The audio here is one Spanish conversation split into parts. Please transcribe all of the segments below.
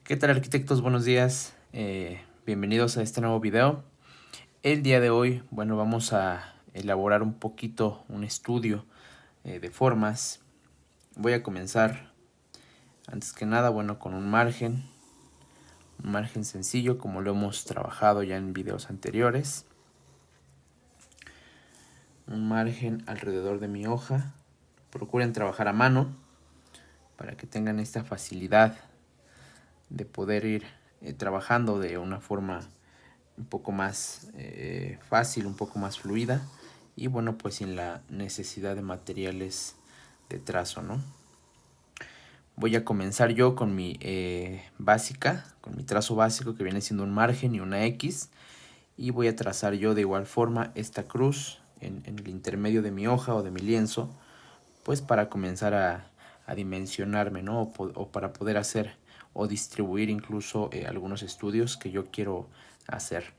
¿Qué tal, arquitectos? Buenos días. Bienvenidos a este nuevo video. El día de hoy, bueno, vamos a elaborar un poquito un estudio de formas. Voy a comenzar, antes que nada, bueno, con un margen sencillo, como lo hemos trabajado ya en videos anteriores. Un margen alrededor de mi hoja. Procuren trabajar a mano para que tengan esta facilidad de poder ir trabajando de una forma un poco más fácil, un poco más fluida y bueno, pues sin la necesidad de materiales de trazo, ¿no? Voy a comenzar yo con mi básica, con mi trazo básico que viene siendo un margen y una X, y voy a trazar yo de igual forma esta cruz en el intermedio de mi hoja o de mi lienzo, pues para comenzar a dimensionarme, ¿no? O para poder hacer o distribuir incluso algunos estudios que yo quiero hacer.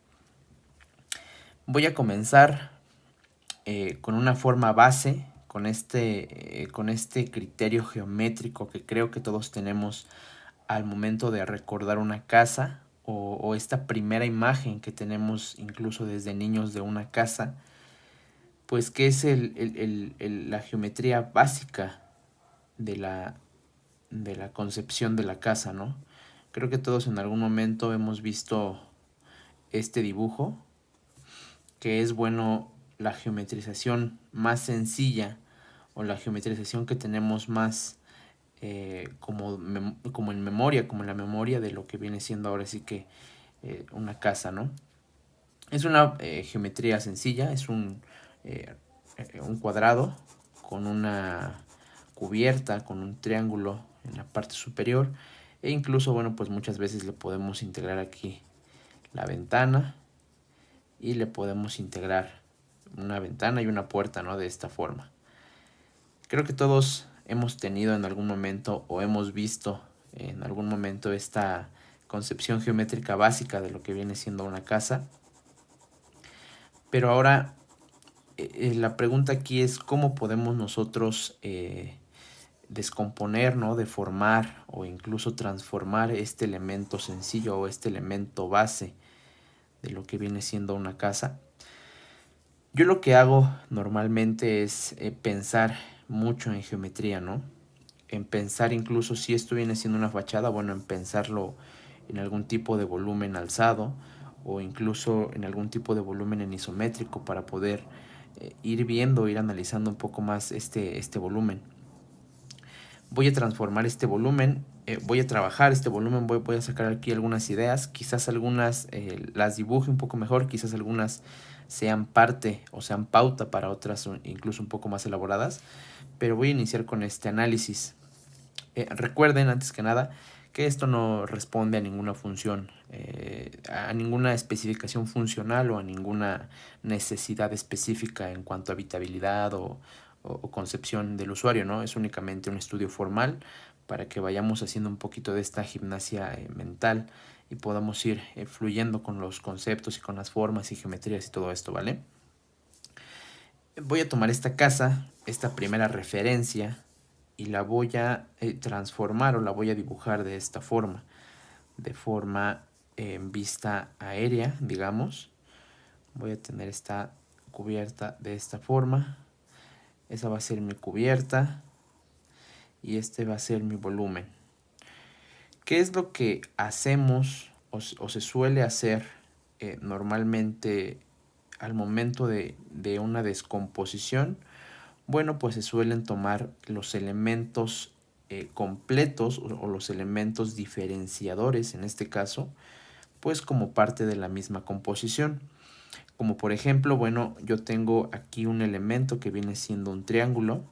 Voy a comenzar con una forma base, con este criterio geométrico que creo que todos tenemos al momento de recordar una casa o esta primera imagen que tenemos incluso desde niños de una casa, pues que es la geometría básica de la concepción de la casa, ¿no? Creo que todos en algún momento hemos visto este dibujo, que es bueno la geometrización más sencilla o la geometrización que tenemos más como en memoria, como en la memoria de lo que viene siendo ahora sí que una casa, ¿no? Es una geometría sencilla, es un cuadrado con una cubierta, con un triángulo en la parte superior e incluso, bueno, pues muchas veces le podemos integrar aquí la ventana y le podemos integrar una ventana y una puerta, ¿no? De esta forma. Creo que todos hemos tenido en algún momento o hemos visto en algún momento esta concepción geométrica básica de lo que viene siendo una casa. Pero ahora la pregunta aquí es cómo podemos nosotros descomponer, ¿no? Deformar o incluso transformar este elemento sencillo o este elemento base de lo que viene siendo una casa. Yo lo que hago normalmente es pensar mucho en geometría, ¿no? En pensar incluso si esto viene siendo una fachada, bueno, en pensarlo en algún tipo de volumen alzado o incluso en algún tipo de volumen en isométrico para poder ir viendo, ir analizando un poco más este volumen. Voy a transformar este volumen, voy a trabajar este volumen, voy a sacar aquí algunas ideas, quizás algunas las dibuje un poco mejor, quizás algunas sean parte o sean pauta para otras incluso un poco más elaboradas, pero voy a iniciar con este análisis. Recuerden antes que nada que esto no responde a ninguna función, a ninguna especificación funcional o a ninguna necesidad específica en cuanto a habitabilidad o concepción del usuario, ¿no? Es únicamente un estudio formal para que vayamos haciendo un poquito de esta gimnasia mental y podamos ir fluyendo con los conceptos y con las formas y geometrías y todo esto, ¿vale? Voy a tomar esta casa, esta primera referencia, y la voy a transformar o la voy a dibujar de esta forma, de forma en vista aérea, digamos. Voy a tener esta cubierta de esta forma, esa va a ser mi cubierta y este va a ser mi volumen. ¿Qué es lo que hacemos o se suele hacer normalmente al momento de una descomposición? Bueno, pues se suelen tomar los elementos completos o los elementos diferenciadores, en este caso, pues como parte de la misma composición. Como por ejemplo, bueno, yo tengo aquí un elemento que viene siendo un triángulo,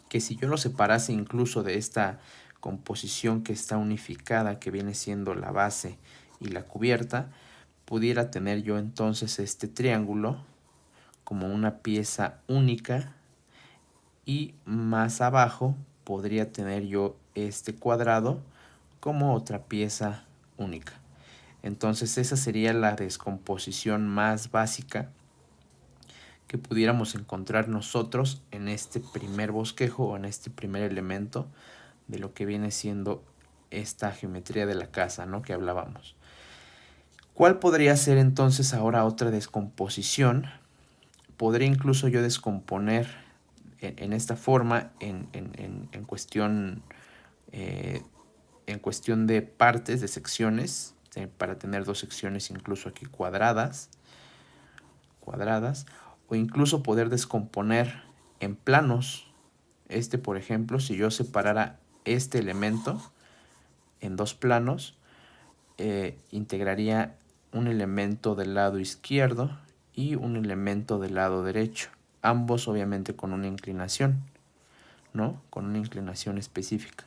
que si yo lo separase incluso de esta composición que está unificada, que viene siendo la base y la cubierta, pudiera tener yo entonces este triángulo como una pieza única y más abajo podría tener yo este cuadrado como otra pieza única. Entonces esa sería la descomposición más básica que pudiéramos encontrar nosotros en este primer bosquejo o en este primer elemento de lo que viene siendo esta geometría de la casa, ¿no?, que hablábamos. ¿Cuál podría ser entonces ahora otra descomposición? Podría incluso yo descomponer en esta forma en cuestión en cuestión de partes, de secciones, para tener dos secciones incluso aquí cuadradas, o incluso poder descomponer en planos. Por ejemplo, si yo separara este elemento en dos planos, integraría un elemento del lado izquierdo y un elemento del lado derecho, ambos obviamente con una inclinación, ¿no?, con una inclinación específica,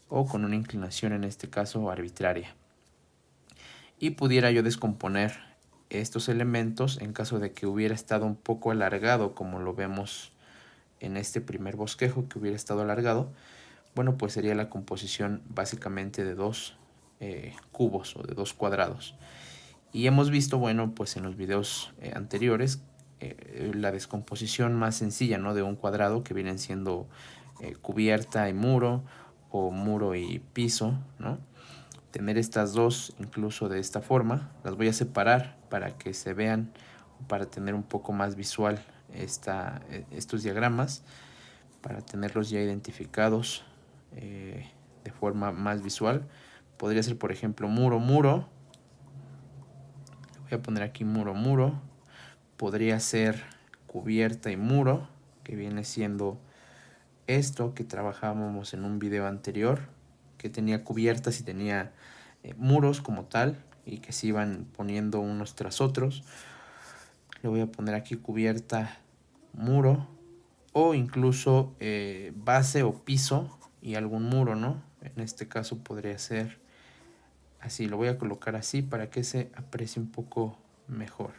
o con una inclinación en este caso arbitraria. Y pudiera yo descomponer estos elementos en caso de que hubiera estado un poco alargado, como lo vemos en este primer bosquejo, que hubiera estado alargado. Bueno, pues sería la composición básicamente de dos cubos o de dos cuadrados. Y hemos visto, bueno, pues en los videos anteriores, la descomposición más sencilla, ¿no?, de un cuadrado, que vienen siendo cubierta y muro, o muro y piso, ¿no? Tener estas dos incluso de esta forma, las voy a separar para que se vean, para tener un poco más visual estos diagramas, para tenerlos ya identificados de forma más visual. Podría ser, por ejemplo, muro, muro. Voy a poner aquí muro, muro. Podría ser cubierta y muro, que viene siendo esto que trabajábamos en un video anterior, que tenía cubiertas y tenía muros como tal, y que se iban poniendo unos tras otros. Le voy a poner aquí cubierta, muro, o incluso base o piso y algún muro, ¿no? En este caso podría ser así. Lo voy a colocar así para que se aprecie un poco mejor.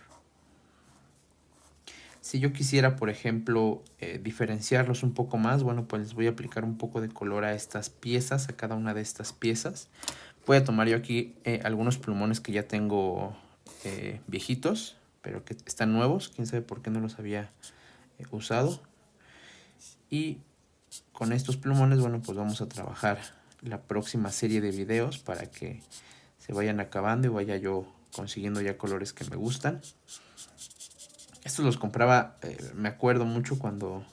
Si yo quisiera, por ejemplo, diferenciarlos un poco más, bueno, pues les voy a aplicar un poco de color a estas piezas, a cada una de estas piezas. Voy a tomar yo aquí algunos plumones que ya tengo viejitos, pero que están nuevos. Quién sabe por qué no los había usado. Y con estos plumones, bueno, pues vamos a trabajar la próxima serie de videos para que se vayan acabando y vaya yo consiguiendo ya colores que me gustan. Estos los compraba, me acuerdo mucho cuando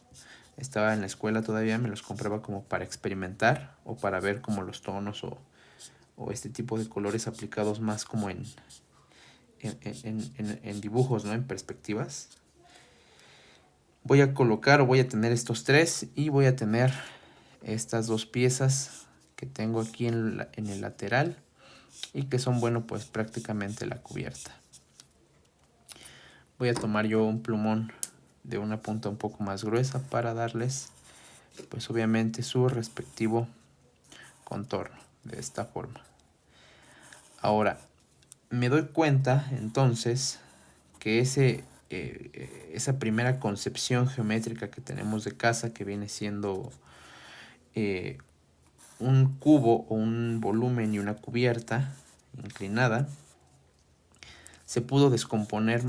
estaba en la escuela todavía, me los compraba como para experimentar o para ver como los tonos o este tipo de colores aplicados más como en dibujos, ¿no?, en perspectivas. Voy a colocar o voy a tener estos tres y voy a tener estas dos piezas que tengo aquí en el lateral y que son, bueno, pues prácticamente la cubierta. Voy a tomar yo un plumón de una punta un poco más gruesa para darles, pues obviamente, su respectivo contorno de esta forma. Ahora, me doy cuenta entonces que esa primera concepción geométrica que tenemos de casa, que viene siendo un cubo o un volumen y una cubierta inclinada, se pudo descomponer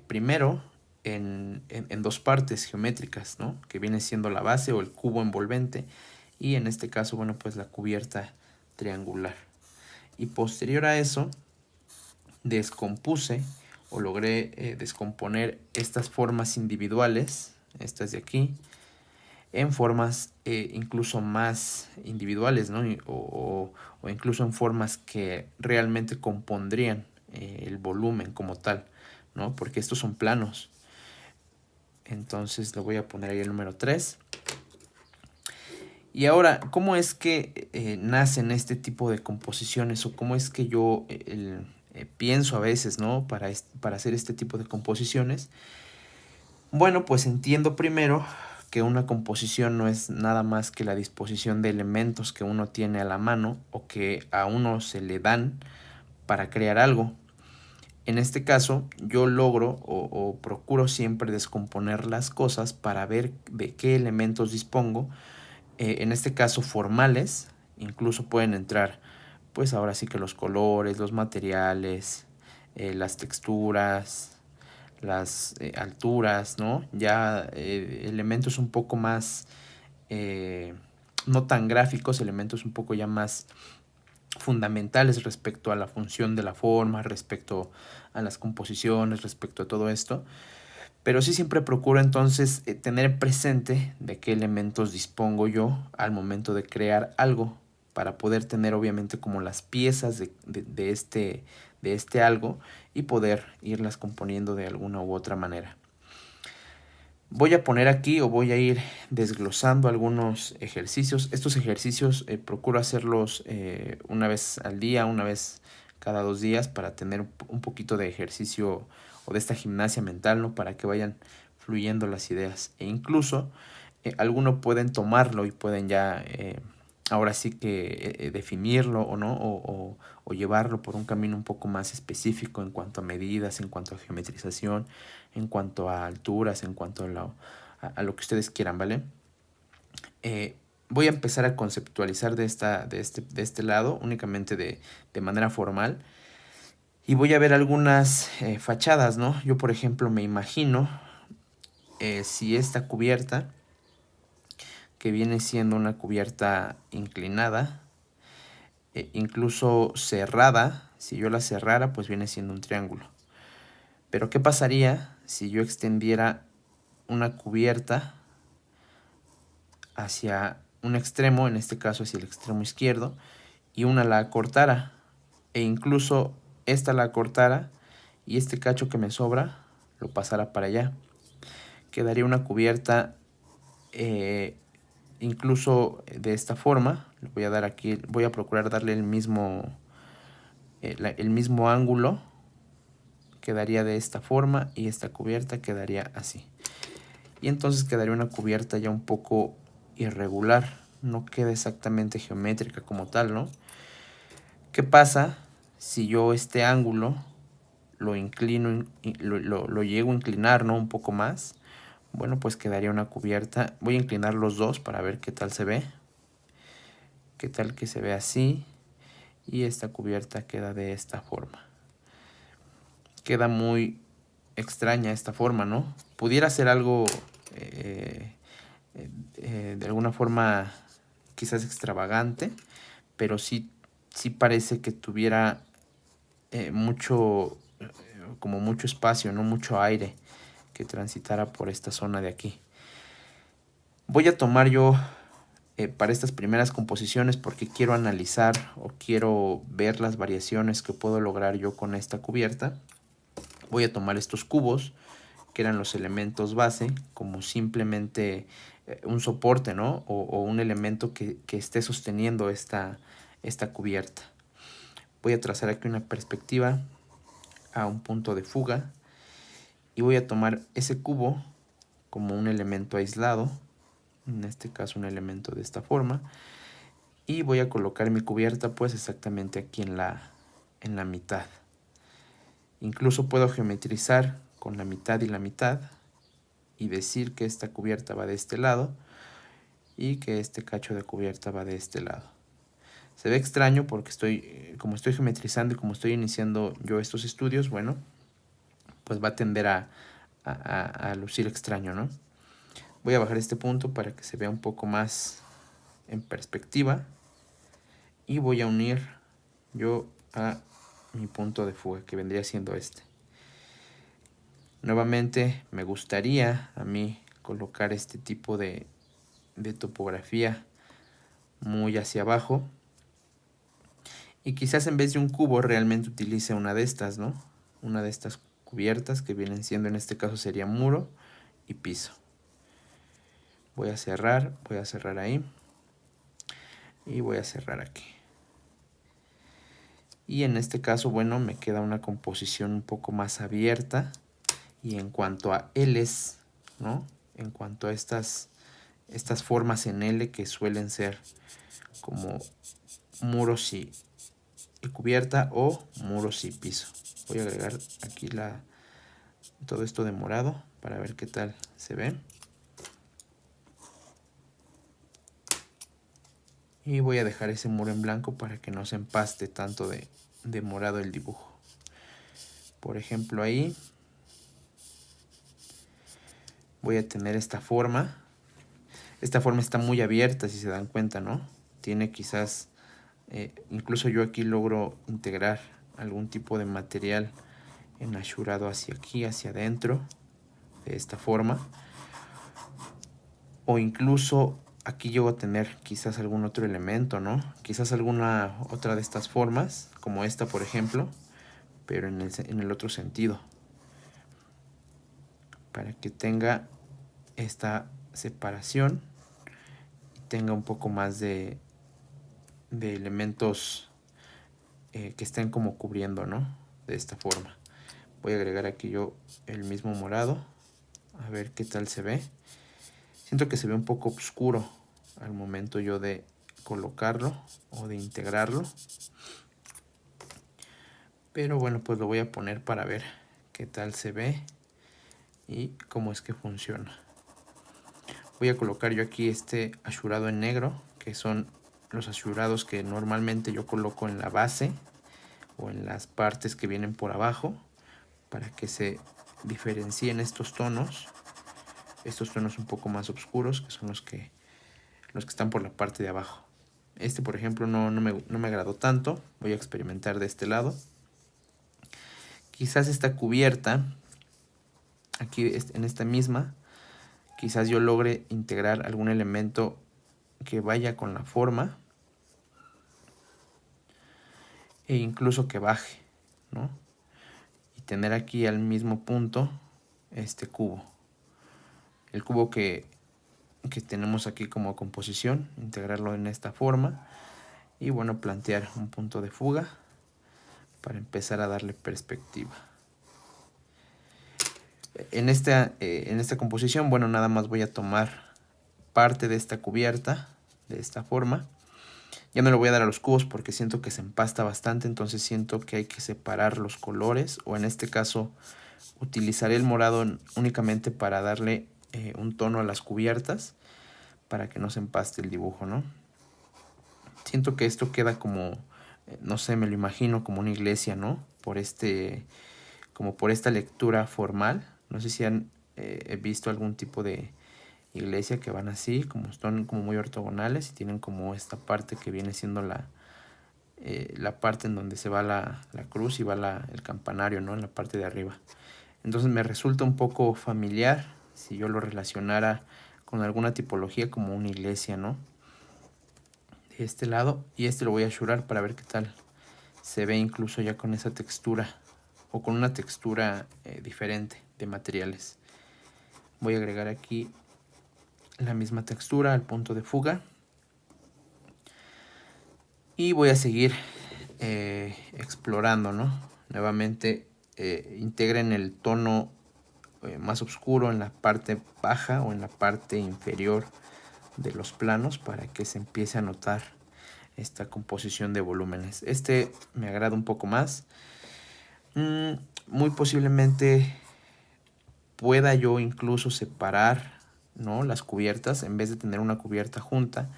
primero en dos partes geométricas, ¿no?, que viene siendo la base o el cubo envolvente, y en este caso, bueno, pues la cubierta triangular. Y posterior a eso, descompuse o logré descomponer estas formas individuales, estas de aquí, en formas incluso más individuales, ¿no?, o incluso en formas que realmente compondrían el volumen como tal, ¿no?, porque estos son planos. Entonces le voy a poner ahí el número 3. Y ahora, ¿cómo es que nacen este tipo de composiciones? O cómo es que yo pienso a veces, ¿no?, para hacer este tipo de composiciones. Bueno, pues entiendo primero que una composición no es nada más que la disposición de elementos que uno tiene a la mano o que a uno se le dan para crear algo. En este caso, yo logro o procuro siempre descomponer las cosas para ver de qué elementos dispongo. En este caso, formales, incluso pueden entrar, pues ahora sí que los colores, los materiales, las texturas, las alturas, ¿no? Ya elementos un poco más no tan gráficos, elementos un poco ya más fundamentales respecto a la función de la forma, respecto a las composiciones, respecto a todo esto. Pero sí siempre procuro entonces tener presente de qué elementos dispongo yo al momento de crear algo, para poder tener obviamente como las piezas de este algo y poder irlas componiendo de alguna u otra manera. Voy a poner aquí o voy a ir desglosando algunos ejercicios. Estos ejercicios procuro hacerlos una vez al día, una vez cada 2 días, para tener un poquito de ejercicio o de esta gimnasia mental, ¿no? Para que vayan fluyendo las ideas. E incluso algunos pueden tomarlo y pueden ya ahora sí que definirlo o no, o llevarlo por un camino un poco más específico en cuanto a medidas, en cuanto a geometrización, en cuanto a alturas, en cuanto a lo que ustedes quieran, ¿vale? Voy a empezar a conceptualizar de este lado, únicamente de manera formal. Y voy a ver algunas fachadas, ¿no? Yo, por ejemplo, me imagino si esta cubierta, que viene siendo una cubierta inclinada, incluso cerrada, si yo la cerrara, pues viene siendo un triángulo. Pero ¿qué pasaría si yo extendiera una cubierta hacia un extremo, en este caso hacia el extremo izquierdo, y una la acortara, e incluso esta la acortara y este cacho que me sobra lo pasara para allá? Quedaría una cubierta incluso de esta forma. Le voy a dar aquí, voy a procurar darle el mismo ángulo. Quedaría de esta forma y esta cubierta quedaría así. Y entonces quedaría una cubierta ya un poco irregular, no queda exactamente geométrica como tal, ¿no? ¿Qué pasa si yo este ángulo lo inclino, lo llego a inclinar, ¿no? Un poco más? Bueno, pues quedaría una cubierta. Voy a inclinar los dos para ver qué tal se ve. Qué tal que se ve así. Y esta cubierta queda de esta forma. Queda muy extraña esta forma, ¿no? Pudiera ser algo de alguna forma quizás extravagante, pero sí parece que tuviera como mucho espacio, no mucho aire que transitara por esta zona de aquí. Voy a tomar yo para estas primeras composiciones, porque quiero analizar o quiero ver las variaciones que puedo lograr yo con esta cubierta. Voy a tomar estos cubos, que eran los elementos base, como simplemente un soporte, ¿no? O un elemento que esté sosteniendo esta cubierta. Voy a trazar aquí una perspectiva a un punto de fuga y voy a tomar ese cubo como un elemento aislado, en este caso un elemento de esta forma, y voy a colocar mi cubierta pues exactamente aquí en la mitad. Incluso puedo geometrizar con la mitad y la mitad y decir que esta cubierta va de este lado y que este cacho de cubierta va de este lado. Se ve extraño porque como estoy geometrizando y como estoy iniciando yo estos estudios, bueno, pues va a tender a lucir extraño, ¿no? Voy a bajar este punto para que se vea un poco más en perspectiva y voy a unir yo a mi punto de fuga, que vendría siendo este. Nuevamente me gustaría a mí colocar este tipo de topografía muy hacia abajo, y quizás en vez de un cubo realmente utilice una de estas, ¿no? Una de estas cubiertas que vienen siendo, en este caso sería muro y piso. Voy a cerrar ahí y voy a cerrar aquí. Y en este caso, bueno, me queda una composición un poco más abierta. Y en cuanto a L's, ¿no? En cuanto a estas formas en L que suelen ser como muros y cubierta, o muros y piso. Voy a agregar aquí todo esto de morado para ver qué tal se ve. Y voy a dejar ese muro en blanco para que no se empaste tanto de morado el dibujo. Por ejemplo, ahí voy a tener esta forma. Esta forma está muy abierta, si se dan cuenta, ¿no? Tiene quizás, incluso yo aquí logro integrar algún tipo de material enhachurado hacia aquí, hacia adentro, de esta forma. O incluso aquí llego a tener quizás algún otro elemento, ¿no? Quizás alguna otra de estas formas, como esta por ejemplo, pero en el otro sentido. Para que tenga esta separación y tenga un poco más de elementos que estén como cubriendo, ¿no? De esta forma. Voy a agregar aquí yo el mismo morado, a ver qué tal se ve. Siento que se ve un poco oscuro al momento yo de colocarlo o de integrarlo, pero bueno, pues lo voy a poner para ver qué tal se ve y cómo es que funciona. Voy a colocar yo aquí este achurado en negro, que son los achurados que normalmente yo coloco en la base o en las partes que vienen por abajo, para que se diferencien estos tonos un poco más oscuros, que son los que están por la parte de abajo. Este por ejemplo no me agradó tanto. Voy a experimentar de este lado. Quizás esta cubierta aquí en esta misma, quizás yo logre integrar algún elemento que vaya con la forma e incluso que baje, ¿no? Y tener aquí al mismo punto este cubo, el cubo que tenemos aquí como composición, integrarlo en esta forma y bueno, plantear un punto de fuga para empezar a darle perspectiva. En esta composición, bueno, nada más voy a tomar parte de esta cubierta de esta forma. Ya no le voy a dar a los cubos porque siento que se empasta bastante, entonces siento que hay que separar los colores, o en este caso utilizaré el morado únicamente para darle un tono a las cubiertas para que no se empaste el dibujo, ¿no? Siento que esto queda como, no sé, me lo imagino como una iglesia, ¿no? Como por esta lectura formal. No sé si han visto algún tipo de iglesia que van así, como están como muy ortogonales y tienen como esta parte que viene siendo la parte en donde se va la cruz y va el campanario, ¿no? En la parte de arriba. Entonces me resulta un poco familiar si yo lo relacionara con alguna tipología como una iglesia, ¿no? De este lado, y este lo voy a achurar para ver qué tal se ve incluso ya con esa textura o con una textura diferente de materiales. Voy a agregar aquí la misma textura al punto de fuga y voy a seguir explorando, ¿no? Nuevamente integren el tono más oscuro en la parte baja o en la parte inferior de los planos para que se empiece a notar esta composición de volúmenes. Este me agrada un poco más. Muy posiblemente pueda yo incluso separar, ¿no? Las cubiertas. En vez de tener una cubierta junta,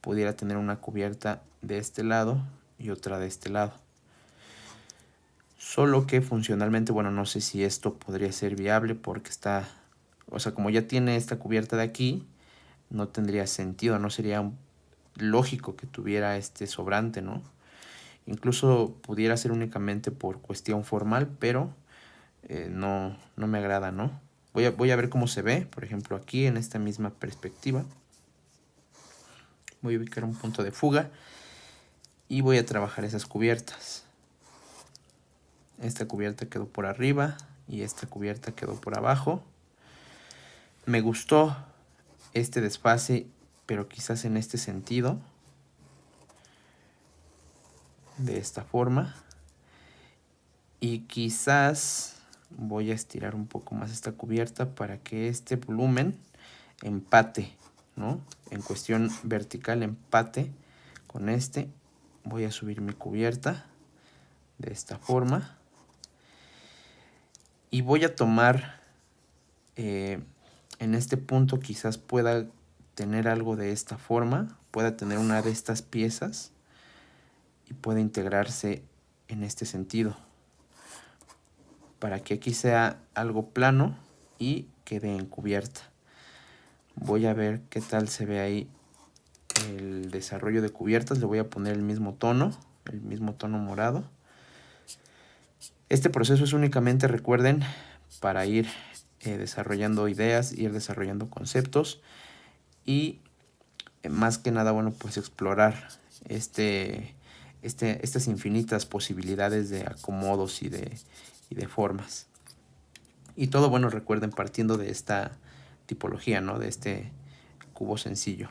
pudiera tener una cubierta de este lado y otra de este lado. Solo que funcionalmente, bueno, no sé si esto podría ser viable porque está, o sea, como ya tiene esta cubierta de aquí, no tendría sentido, no sería lógico que tuviera este sobrante, ¿no? Incluso pudiera ser únicamente por cuestión formal, pero no me agrada, ¿no? Voy a ver cómo se ve, por ejemplo, aquí en esta misma perspectiva. Voy a ubicar un punto de fuga y voy a trabajar esas cubiertas. Esta cubierta quedó por arriba y esta cubierta quedó por abajo. Me gustó este desfase, pero quizás en este sentido, de esta forma. Y quizás voy a estirar un poco más esta cubierta para que este volumen empate, ¿no? En cuestión vertical empate con este. Voy a subir mi cubierta de esta forma. Y voy a tomar, en este punto quizás pueda tener algo de esta forma, pueda tener una de estas piezas y pueda integrarse en este sentido, para que aquí sea algo plano y quede encubierta. Voy a ver qué tal se ve ahí el desarrollo de cubiertas. Le voy a poner el mismo tono morado. Este proceso es únicamente, recuerden, para ir desarrollando ideas, ir desarrollando conceptos y más que nada, bueno, pues explorar estas infinitas posibilidades de acomodos y de formas. Y todo, bueno, recuerden, partiendo de esta tipología, ¿no? De este cubo sencillo.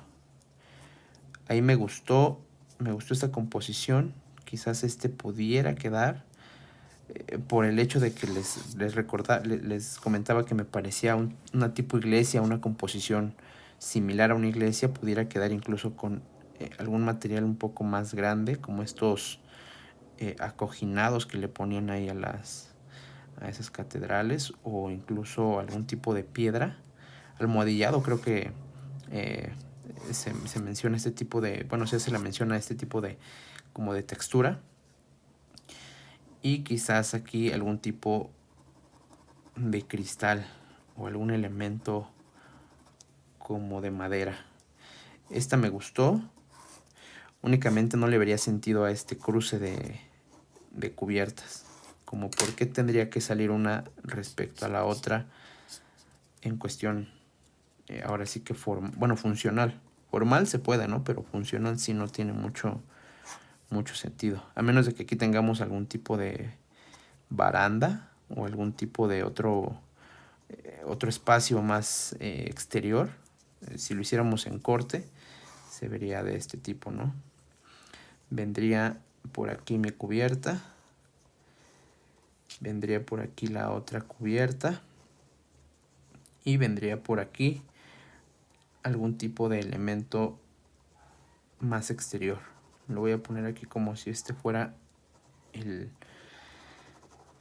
Ahí me gustó esta composición. Quizás este pudiera quedar por el hecho de que les comentaba que me parecía una tipo iglesia, una composición similar a una iglesia, pudiera quedar incluso con algún material un poco más grande, como estos acoginados que le ponían ahí a esas catedrales, o incluso algún tipo de piedra, almohadillado. Creo que eh, se menciona este tipo de, bueno, se la menciona este tipo de como de textura, y quizás aquí algún tipo de cristal o algún elemento como de madera. Esta me gustó. Únicamente no le vería sentido a este cruce de cubiertas. Como por qué tendría que salir una respecto a la otra en cuestión, ahora sí que funcional. Formal se puede, ¿no? Pero funcional sí no tiene mucho sentido. A menos de que aquí tengamos algún tipo de baranda o algún tipo de otro espacio más exterior. Si lo hiciéramos en corte, se vería de este tipo, ¿no? Vendría por aquí mi cubierta, vendría por aquí la otra cubierta y vendría por aquí algún tipo de elemento más exterior. Lo voy a poner aquí como si este fuera el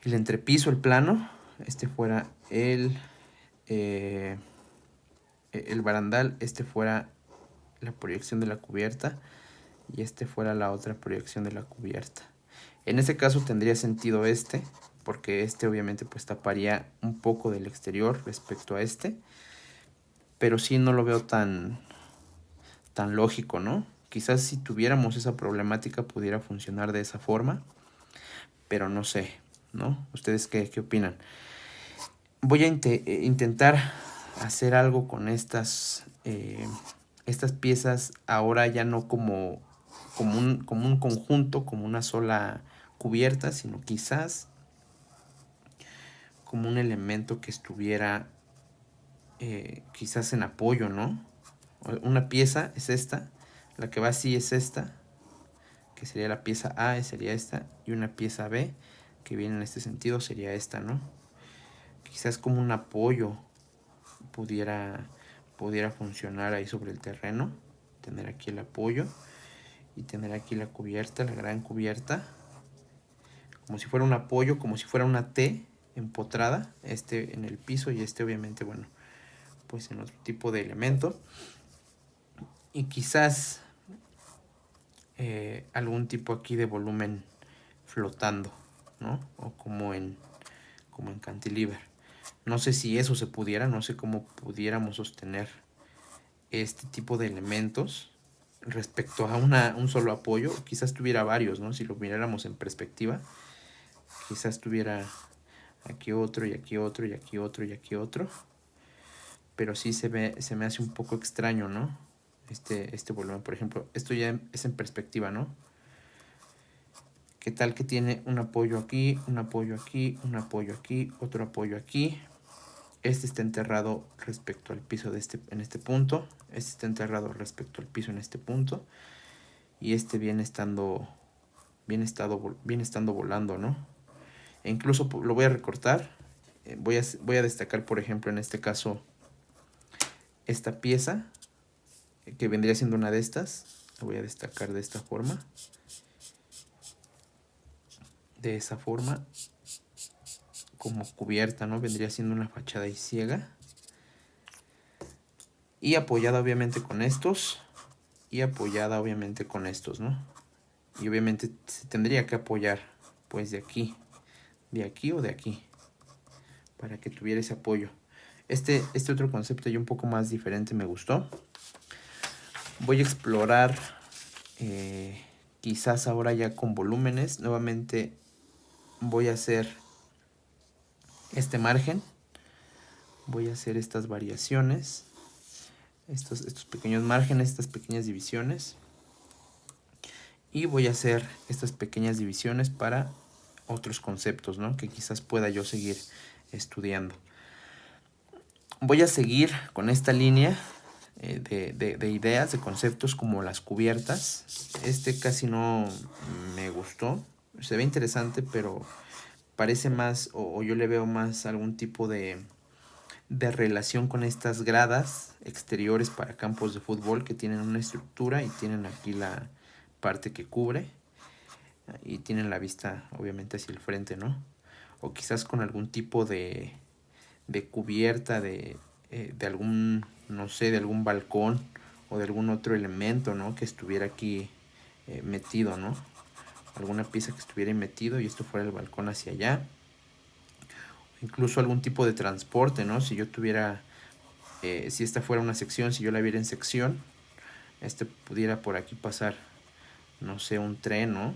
entrepiso, el plano. Este fuera el barandal, este fuera la proyección de la cubierta y este fuera la otra proyección de la cubierta. En ese caso tendría sentido este, porque este obviamente pues taparía un poco del exterior respecto a este, pero sí no lo veo tan lógico, ¿no? Quizás si tuviéramos esa problemática pudiera funcionar de esa forma, pero no sé, ¿no? ¿Ustedes qué opinan? Voy a intentar hacer algo con estas piezas ahora, ya no como un conjunto, como una sola cubierta, sino quizás como un elemento que estuviera quizás en apoyo, ¿no? Una pieza es esta, la que va así es esta, que sería la pieza A, sería esta, y una pieza B, que viene en este sentido, sería esta, ¿no? Quizás como un apoyo pudiera funcionar ahí sobre el terreno, tener aquí el apoyo y tener aquí la cubierta, la gran cubierta, como si fuera un apoyo, como si fuera una T empotrada, este en el piso y este obviamente, bueno, pues en otro tipo de elemento, y quizás algún tipo aquí de volumen flotando, ¿no? O como en cantilever. No sé si eso se pudiera, no sé cómo pudiéramos sostener este tipo de elementos respecto a un solo apoyo. Quizás tuviera varios, ¿no? Si lo miráramos en perspectiva, quizás tuviera aquí otro y aquí otro y aquí otro y aquí otro, pero sí se me hace un poco extraño, ¿no? Este volumen, por ejemplo, esto ya es en perspectiva, ¿no? ¿Qué tal que tiene un apoyo aquí, un apoyo aquí, un apoyo aquí, otro apoyo aquí? Este está enterrado respecto al piso en este punto. Este está enterrado respecto al piso en este punto. Y este viene estando volando, ¿no? E incluso lo voy a recortar. Voy a destacar, por ejemplo, en este caso, esta pieza, que vendría siendo una de estas. La voy a destacar de esta forma. De esa forma, como cubierta, ¿no? Vendría siendo una fachada y ciega. Y apoyada obviamente con estos. Y apoyada obviamente con estos, ¿no? Y obviamente se tendría que apoyar pues de aquí o de aquí, para que tuviera ese apoyo. Este otro concepto ya un poco más diferente me gustó. Voy a explorar quizás ahora ya con volúmenes. Nuevamente voy a hacer este margen. Voy a hacer estas variaciones. Estos pequeños márgenes, estas pequeñas divisiones. Y voy a hacer estas pequeñas divisiones para otros conceptos, ¿no? Que quizás pueda yo seguir estudiando. Voy a seguir con esta línea de ideas, de conceptos como las cubiertas. Casi no me gustó. Se ve interesante, pero parece más, o yo le veo más algún tipo de relación con estas gradas exteriores para campos de fútbol que tienen una estructura y tienen aquí la parte que cubre y tienen la vista obviamente hacia el frente, ¿no? O quizás con algún tipo de cubierta de algún, no sé, de algún balcón o de algún otro elemento, ¿no? Que estuviera aquí metido, ¿no? Alguna pieza que estuviera metido y esto fuera el balcón hacia allá. Incluso algún tipo de transporte, ¿no? Si yo tuviera, si esta fuera una sección, si yo la viera en sección, pudiera por aquí pasar, no sé, un tren, ¿no?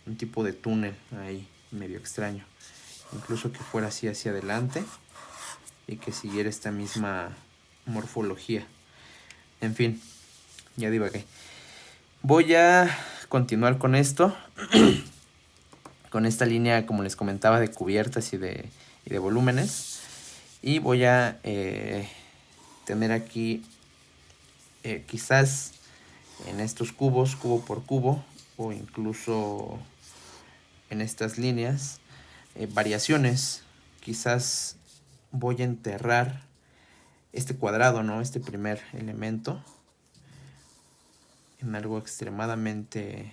Un tipo de túnel ahí, medio extraño. Incluso que fuera así hacia adelante y que siguiera esta misma morfología. En fin, ya divagué. Voy a continuar con esto, con esta línea, como les comentaba, de cubiertas y de volúmenes. Y voy a tener aquí, quizás en estos cubos, cubo por cubo, o incluso en estas líneas, variaciones. Quizás voy a enterrar este cuadrado, ¿no? Este primer elemento en algo extremadamente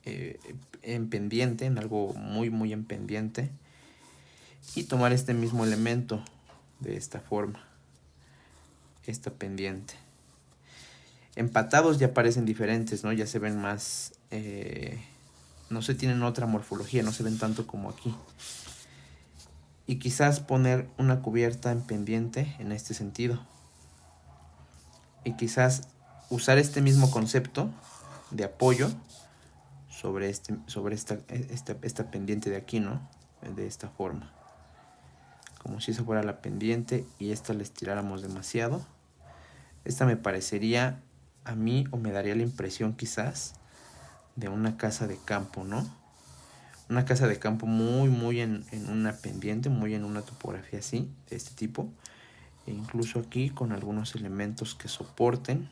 en pendiente, en algo muy muy en pendiente, y tomar este mismo elemento de esta forma, esta pendiente. Empatados ya parecen diferentes, ¿no? Ya se ven más, no se tienen otra morfología, no se ven tanto como aquí. Y quizás poner una cubierta en pendiente en este sentido. Y quizás usar este mismo concepto de apoyo sobre esta pendiente de aquí, ¿no? De esta forma. Como si esa fuera la pendiente y esta la estiráramos demasiado. Esta me parecería a mí, o me daría la impresión quizás, de una casa de campo, ¿no? Una casa de campo muy, muy en una pendiente, muy en una topografía así, de este tipo. E incluso aquí con algunos elementos que soporten,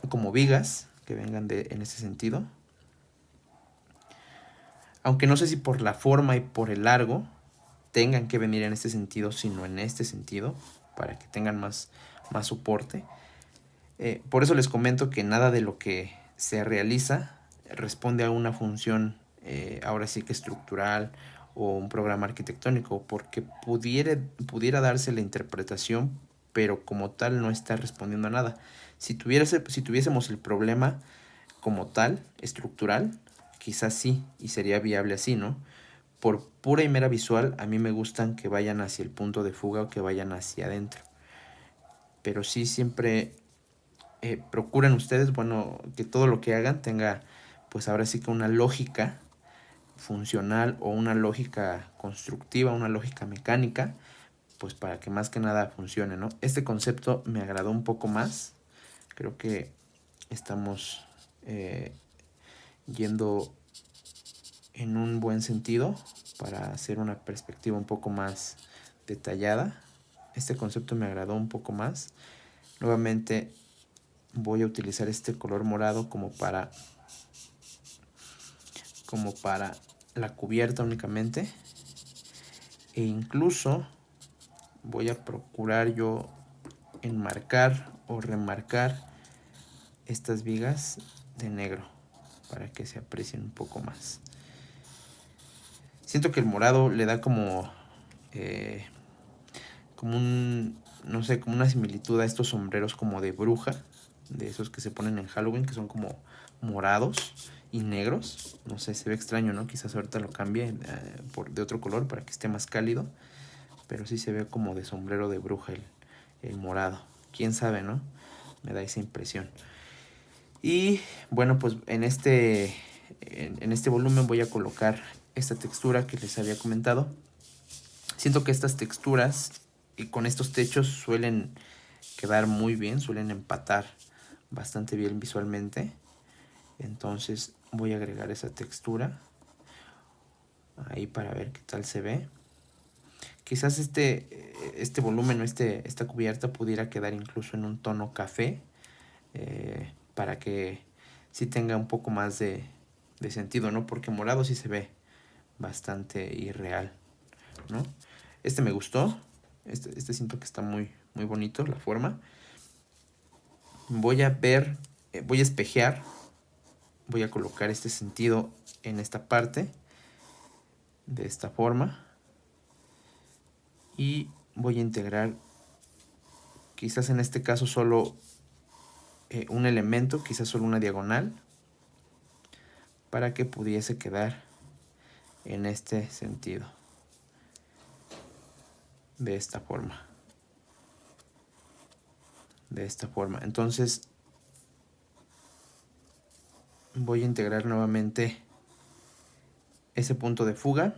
como vigas, que vengan en ese sentido. Aunque no sé si por la forma y por el largo tengan que venir en este sentido, sino en este sentido, para que tengan más soporte. Por eso les comento que nada de lo que se realiza responde a una función, ahora sí que estructural o un programa arquitectónico, porque pudiera darse la interpretación, pero como tal no está respondiendo a nada. Si tuviésemos el problema como tal, estructural, quizás sí, y sería viable así, ¿no? Por pura y mera visual, a mí me gustan que vayan hacia el punto de fuga o que vayan hacia adentro. Pero sí siempre procuren ustedes, bueno, que todo lo que hagan tenga, pues ahora sí que una lógica funcional o una lógica constructiva, una lógica mecánica, pues para que más que nada funcione, ¿no? Este concepto me agradó un poco más. Creo que estamos yendo en un buen sentido para hacer una perspectiva un poco más detallada. Este concepto me agradó un poco más. Nuevamente voy a utilizar este color morado como para la cubierta únicamente, e incluso voy a procurar yo enmarcar o remarcar estas vigas de negro para que se aprecien un poco más. Siento que el morado le da como como un, no sé, como una similitud a estos sombreros como de bruja, de esos que se ponen en Halloween, que son como morados y negros. No sé, se ve extraño, ¿no? Quizás ahorita lo cambie de otro color para que esté más cálido. Pero sí se ve como de sombrero de bruja el morado. Quién sabe, ¿no? Me da esa impresión. Y bueno, pues en este volumen voy a colocar esta textura que les había comentado. Siento que estas texturas y con estos techos suelen quedar muy bien, suelen empatar bastante bien visualmente. Entonces voy a agregar esa textura ahí para ver qué tal se ve. Quizás este volumen o esta cubierta pudiera quedar incluso en un tono café, para que sí tenga un poco más de sentido, ¿no? Porque morado sí se ve bastante irreal, ¿no? Este me gustó, este siento que está muy, muy bonito la forma. Voy a ver, voy a espejear, voy a colocar este sentido en esta parte, de esta forma. Y voy a integrar, quizás en este caso solo un elemento, quizás solo una diagonal, para que pudiese quedar en este sentido, de esta forma. De esta forma. Entonces voy a integrar nuevamente ese punto de fuga.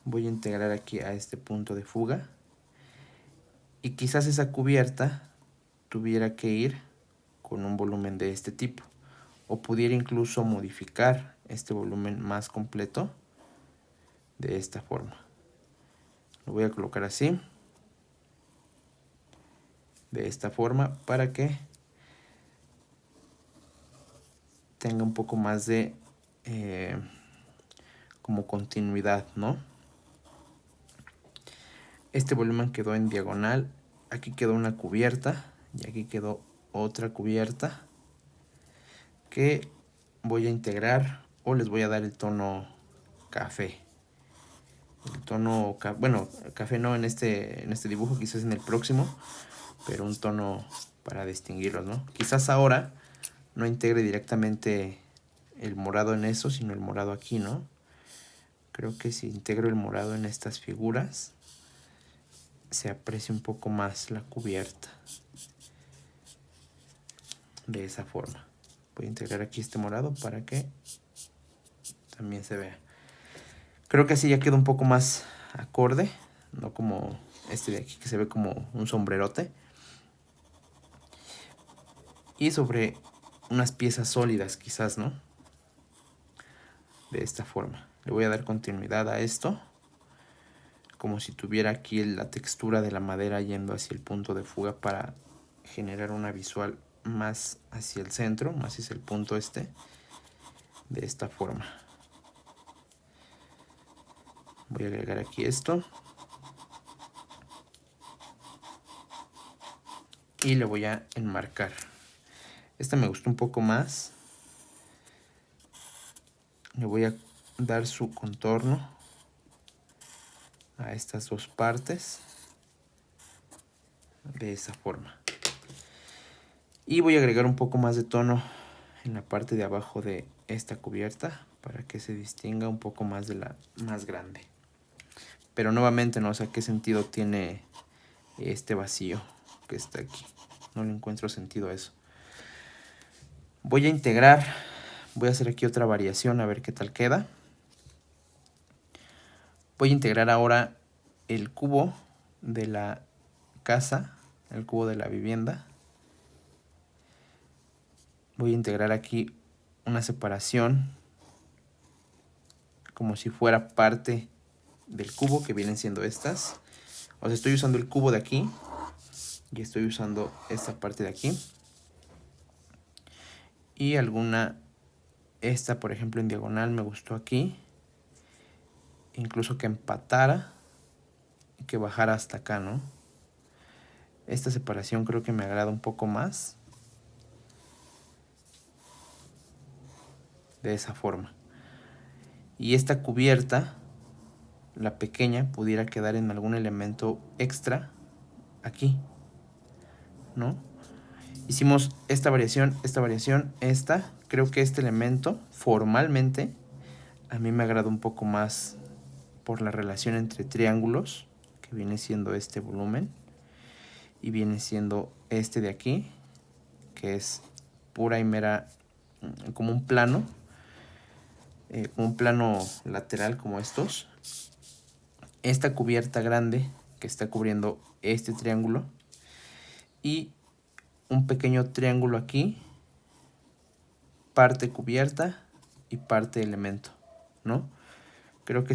Voy a integrar aquí a este punto de fuga. Y quizás esa cubierta tuviera que ir con un volumen de este tipo. O pudiera incluso modificar este volumen más completo de esta forma. Lo voy a colocar así. De esta forma para que tenga un poco más de como continuidad, ¿no? Este volumen quedó en diagonal. Aquí quedó una cubierta y aquí quedó otra cubierta que voy a integrar, o les voy a dar el tono café. El tono, bueno, café no en este dibujo, quizás en el próximo, pero un tono para distinguirlos, ¿no? Quizás ahora no integre directamente el morado en eso, sino el morado aquí, ¿no? Creo que si integro el morado en estas figuras, se aprecia un poco más la cubierta. De esa forma. Voy a integrar aquí este morado para que también se vea. Creo que así ya queda un poco más acorde, no como este de aquí que se ve como un sombrerote. Y sobre unas piezas sólidas quizás, ¿no? De esta forma. Le voy a dar continuidad a esto, como si tuviera aquí la textura de la madera yendo hacia el punto de fuga para generar una visual más hacia el centro, más hacia el punto este, de esta forma. Voy a agregar aquí esto. Y le voy a enmarcar. Esta me gustó un poco más. Le voy a dar su contorno a estas dos partes. De esa forma. Y voy a agregar un poco más de tono en la parte de abajo de esta cubierta para que se distinga un poco más de la más grande. Pero nuevamente no sé qué sentido tiene este vacío que está aquí. No le encuentro sentido a eso. Voy a integrar, voy a hacer aquí otra variación a ver qué tal queda. Voy a integrar ahora el cubo de la casa, el cubo de la vivienda. Voy a integrar aquí una separación como si fuera parte del cubo, que vienen siendo estas. O sea, estoy usando el cubo de aquí y estoy usando esta parte de aquí. Y esta por ejemplo en diagonal me gustó aquí. Incluso que empatara y que bajara hasta acá, ¿no? Esta separación creo que me agrada un poco más. De esa forma. Y esta cubierta, la pequeña, pudiera quedar en algún elemento extra aquí, ¿no? Hicimos esta variación, esta. Creo que este elemento, formalmente, a mí me agrada un poco más por la relación entre triángulos, que viene siendo este volumen, y viene siendo este de aquí, que es pura y mera, como un plano lateral como estos. Esta cubierta grande que está cubriendo este triángulo y un pequeño triángulo aquí, parte cubierta y parte elemento, ¿no? Creo que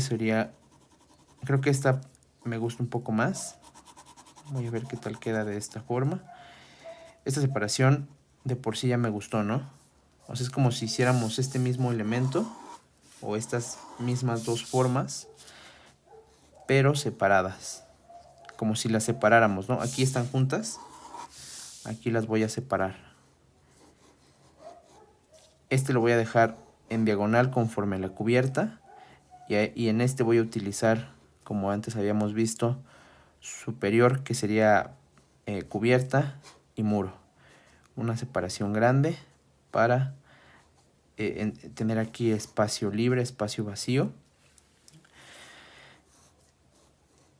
esta me gusta un poco más. Voy a ver qué tal queda de esta forma. Esta separación de por sí ya me gustó, ¿no? O sea, es como si hiciéramos este mismo elemento o estas mismas dos formas, pero separadas. Como si las separáramos, ¿no? Aquí están juntas. Aquí las voy a separar. Este lo voy a dejar en diagonal conforme a la cubierta. Y en este voy a utilizar, como antes habíamos visto, superior, que sería cubierta y muro. Una separación grande para tener aquí espacio libre, espacio vacío.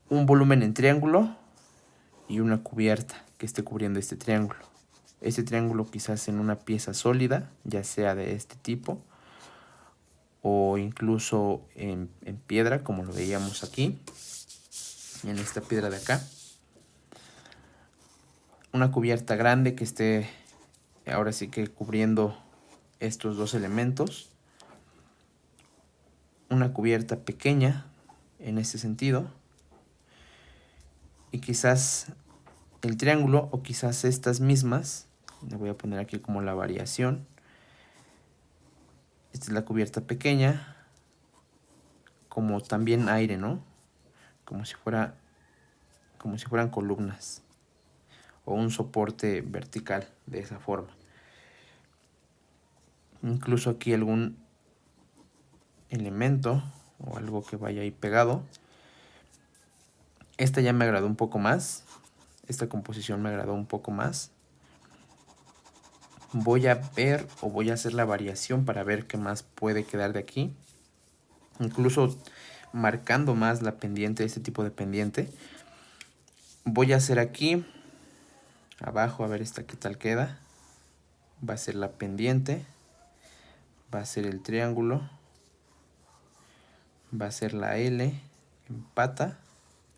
Un volumen en triángulo y una cubierta que esté cubriendo este triángulo. Este triángulo quizás en una pieza sólida, ya sea de este tipo, o incluso en piedra, como lo veíamos aquí, en esta piedra de acá. Una cubierta grande que esté ahora sí que cubriendo estos dos elementos. Una cubierta pequeña en este sentido. Y quizás el triángulo o quizás estas mismas. Le voy a poner aquí como la variación. Esta es la cubierta pequeña. Como también aire, ¿no? Como si fueran columnas. O un soporte vertical de esa forma. Incluso aquí algún elemento o algo que vaya ahí pegado. Esta ya me agradó un poco más. Esta composición me agradó un poco más. Voy a ver o voy a hacer la variación para ver qué más puede quedar de aquí. Incluso marcando más la pendiente, este tipo de pendiente. Voy a hacer aquí abajo, a ver esta qué tal queda. Va a ser la pendiente. Va a ser el triángulo. Va a ser la L. Empata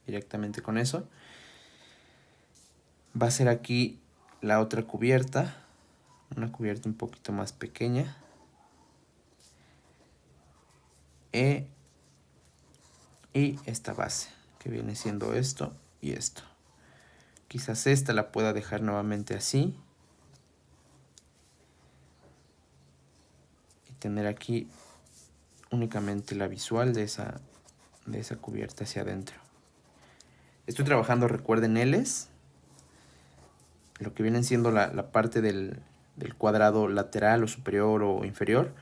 directamente con eso. Va a ser aquí la otra cubierta. Una cubierta un poquito más pequeña. Y esta base, que viene siendo esto y esto. Quizás esta la pueda dejar nuevamente así. Y tener aquí únicamente la visual de esa cubierta hacia adentro. Estoy trabajando, recuerden, L's. Lo que vienen siendo la parte del cuadrado lateral o superior o inferior.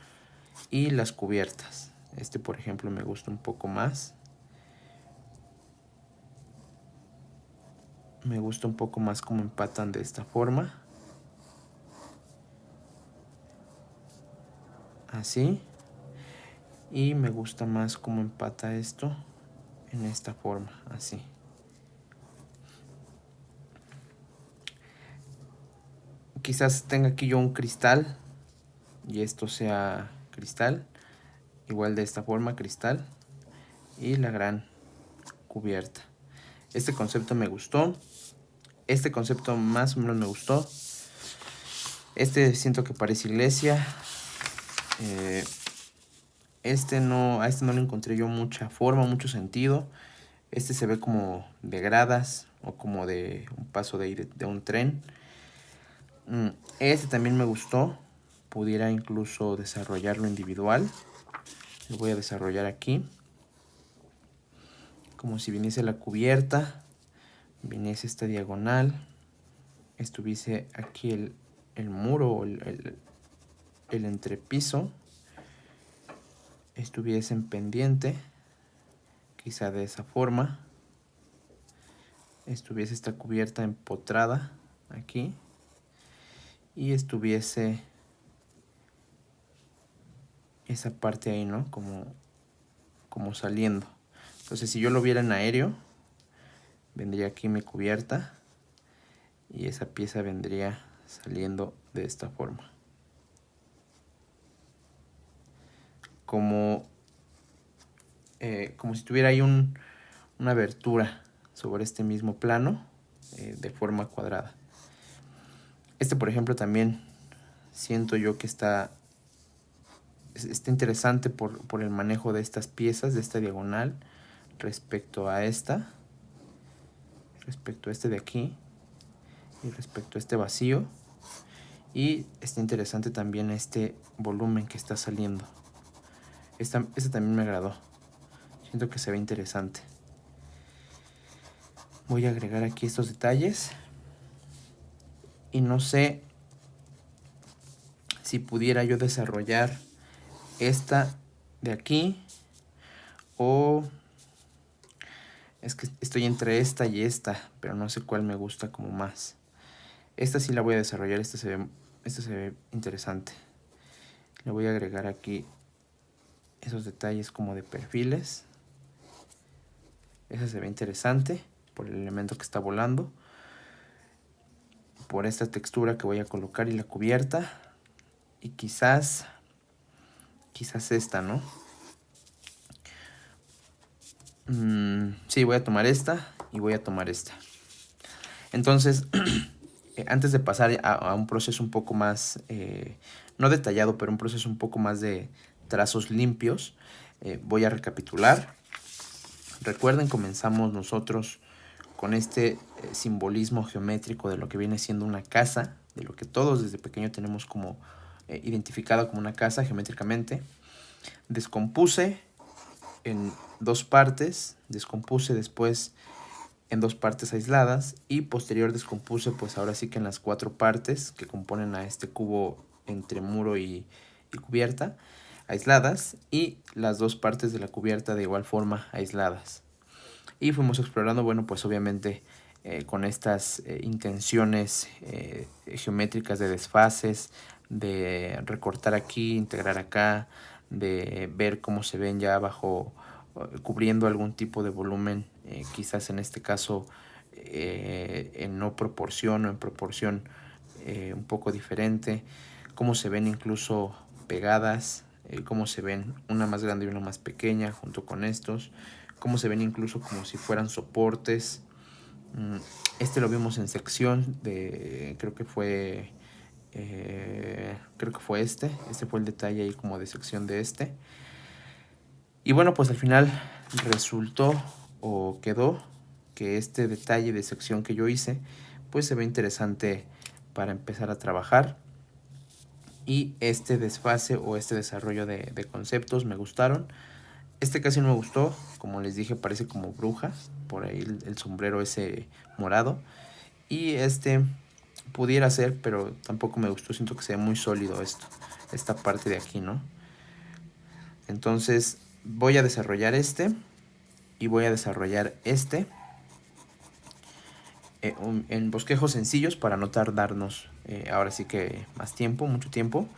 Y las cubiertas. Este, por ejemplo, me gusta un poco más. Me gusta un poco más cómo empatan de esta forma. Así. Y me gusta más cómo empata esto en esta forma, así. Quizás tenga aquí yo un cristal y esto sea cristal. Igual de esta forma, cristal. Y la gran cubierta. Este concepto me gustó. Este concepto más o menos me gustó. Este siento que parece iglesia. A este no le encontré yo mucha forma, mucho sentido. Este se ve como de gradas o como de un paso de un tren. Este también me gustó. Pudiera incluso desarrollarlo individual. Lo voy a desarrollar aquí. Como si viniese la cubierta. Viniese esta diagonal. Estuviese aquí el muro o el entrepiso. Estuviese en pendiente. Quizá de esa forma. Estuviese esta cubierta empotrada aquí. y estuviese esa parte ahí, ¿no? Como saliendo. Entonces, si yo lo viera en aéreo, vendría aquí mi cubierta y esa pieza vendría saliendo de esta forma. Como si tuviera ahí una abertura sobre este mismo plano de forma cuadrada. Este, por ejemplo, también siento yo que está interesante por el manejo de estas piezas, de esta diagonal, respecto a esta, respecto a este de aquí y respecto a este vacío. Y está interesante también este volumen que está saliendo. Este también me agradó. Siento que se ve interesante. Voy a agregar aquí estos detalles. Y no sé si pudiera yo desarrollar esta de aquí, o es que estoy entre esta y esta, pero no sé cuál me gusta como más. Esta sí la voy a desarrollar, esta se ve interesante. Le voy a agregar aquí esos detalles como de perfiles. Esa se ve interesante por el elemento que está volando, por esta textura que voy a colocar y la cubierta, y quizás esta, ¿no? Sí, voy a tomar esta y voy a tomar esta. Entonces, antes de pasar a un proceso un poco más, no detallado, pero un proceso un poco más de trazos limpios, voy a recapitular. Recuerden, comenzamos nosotros con este simbolismo geométrico de lo que viene siendo una casa, de lo que todos desde pequeño tenemos como identificado como una casa geométricamente. Descompuse en dos partes, descompuse después en dos partes aisladas y posterior descompuse pues ahora sí que en las 4 partes que componen a este cubo entre muro y cubierta aisladas, y las 2 partes de la cubierta de igual forma aisladas. Y fuimos explorando, bueno, pues obviamente con estas intenciones geométricas de desfases, de recortar aquí, integrar acá, de ver cómo se ven ya bajo, cubriendo algún tipo de volumen, quizás en este caso en no proporción o en proporción un poco diferente, cómo se ven incluso pegadas, cómo se ven una más grande y una más pequeña junto con estos, cómo se ven incluso como si fueran soportes. Este lo vimos en sección de, creo que fue este fue el detalle ahí como de sección de este. Y bueno, pues al final resultó o quedó que este detalle de sección que yo hice pues se ve interesante para empezar a trabajar, y este desfase o este desarrollo de conceptos me gustaron. Este casi no me gustó, como les dije, parece como bruja, por ahí el sombrero ese morado. Y este pudiera ser, pero tampoco me gustó, siento que se ve muy sólido esta parte de aquí, ¿no? Entonces voy a desarrollar este y voy a desarrollar este en bosquejos sencillos para no tardarnos ahora sí que más tiempo, mucho tiempo,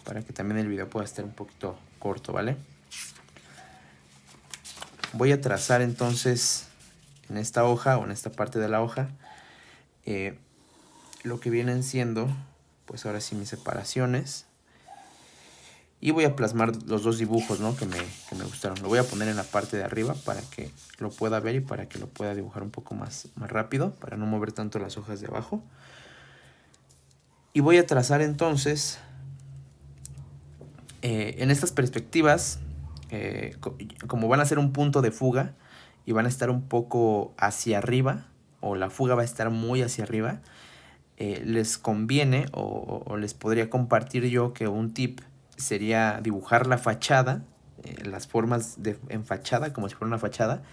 para que también el video pueda estar un poquito corto, ¿vale? Voy a trazar entonces en esta hoja o en esta parte de la hoja lo que vienen siendo pues ahora sí mis separaciones, y voy a plasmar los 2 dibujos, ¿no? que me gustaron. Lo voy a poner en la parte de arriba para que lo pueda ver y para que lo pueda dibujar un poco más rápido, para no mover tanto las hojas de abajo. Y voy a trazar entonces en estas perspectivas, como van a ser un punto de fuga y van a estar un poco hacia arriba, o la fuga va a estar muy hacia arriba, les conviene o les podría compartir yo que un tip sería dibujar la fachada, las formas en fachada, como si fuera una fachada,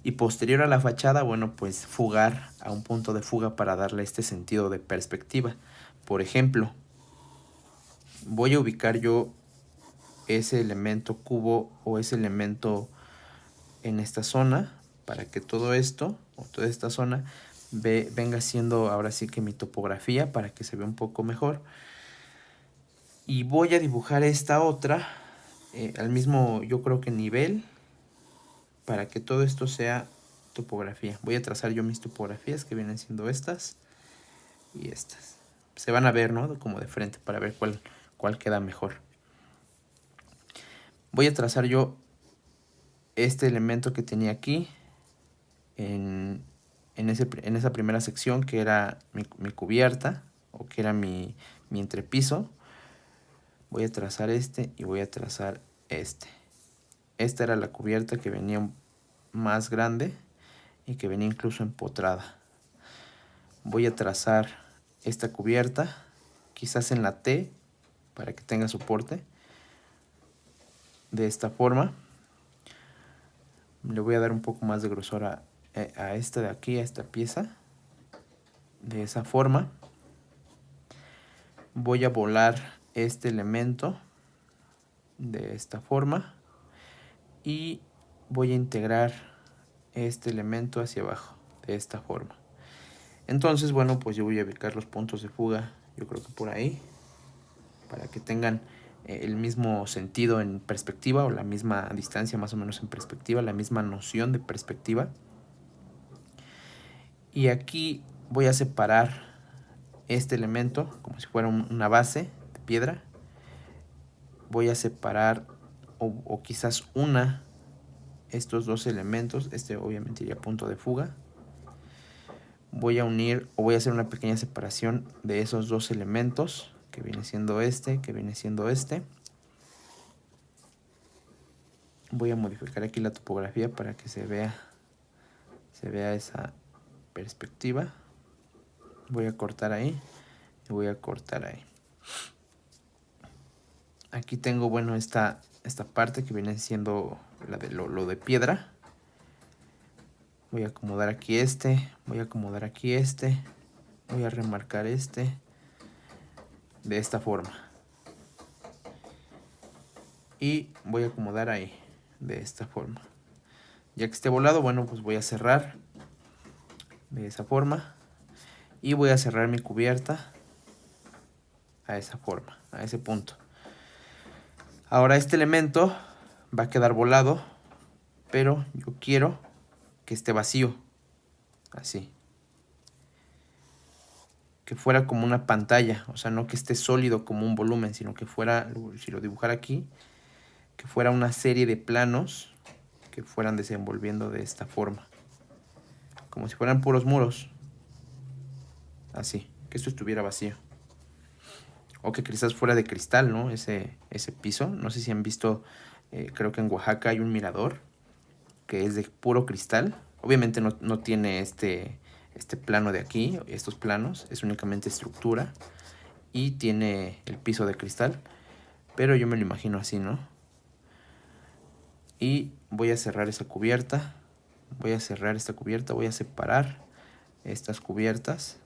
y posterior a la fachada, bueno, pues fugar a un punto de fuga para darle este sentido de perspectiva. Por ejemplo, voy a ubicar yo ese elemento cubo o ese elemento en esta zona, para que todo esto o toda esta zona venga siendo ahora sí que mi topografía para que se vea un poco mejor. Y voy a dibujar esta otra al mismo, yo creo que nivel, para que todo esto sea topografía. Voy a trazar yo mis topografías, que vienen siendo estas y estas. Se van a ver, ¿no? Como de frente, para ver cuál queda mejor. Voy a trazar yo este elemento que tenía aquí en esa primera sección, que era mi cubierta, o que era mi entrepiso. Voy a trazar este y voy a trazar este. Esta era la cubierta que venía más grande y que venía incluso empotrada. Voy a trazar esta cubierta, quizás en la T, para que tenga soporte. De esta forma. Le voy a dar un poco más de grosor a esta de aquí, a esta pieza. De esa forma. Voy a volar este elemento de esta forma. Y voy a integrar este elemento hacia abajo, de esta forma. Entonces, bueno, pues yo voy a ubicar los puntos de fuga, yo creo que por ahí, para que tengan el mismo sentido en perspectiva, o la misma distancia más o menos en perspectiva, la misma noción de perspectiva. Y aquí voy a separar este elemento como si fuera una base de piedra. Voy a separar o quizás estos dos elementos. Este obviamente iría punto de fuga. Voy a unir o voy a hacer una pequeña separación de esos dos elementos, que viene siendo este, que viene siendo este. Voy a modificar aquí la topografía para que se vea esa perspectiva. Voy a cortar ahí y voy a cortar ahí. Aquí tengo, bueno, esta parte que viene siendo lo de piedra. Voy a acomodar aquí voy a acomodar aquí voy a remarcar de esta forma. Y voy a acomodar ahí, de esta forma. Ya que esté volado, bueno, pues voy a cerrar de esa forma. Y voy a cerrar mi cubierta a esa forma, a ese punto. Ahora este elemento va a quedar volado, pero yo quiero que esté vacío, así. Que fuera como una pantalla, o sea, no que esté sólido como un volumen, sino que fuera, si lo dibujara aquí, que fuera una serie de planos que fueran desenvolviendo de esta forma. Como si fueran puros muros. Así, que esto estuviera vacío. O que quizás fuera de cristal, ¿no? Ese piso. No sé si han visto, creo que en Oaxaca hay un mirador que es de puro cristal. Obviamente no tiene este plano de aquí, estos planos. Es únicamente estructura. Y tiene el piso de cristal. Pero yo me lo imagino así, ¿no? Y voy a cerrar esa cubierta. Voy a cerrar esta cubierta. Voy a separar estas cubiertas.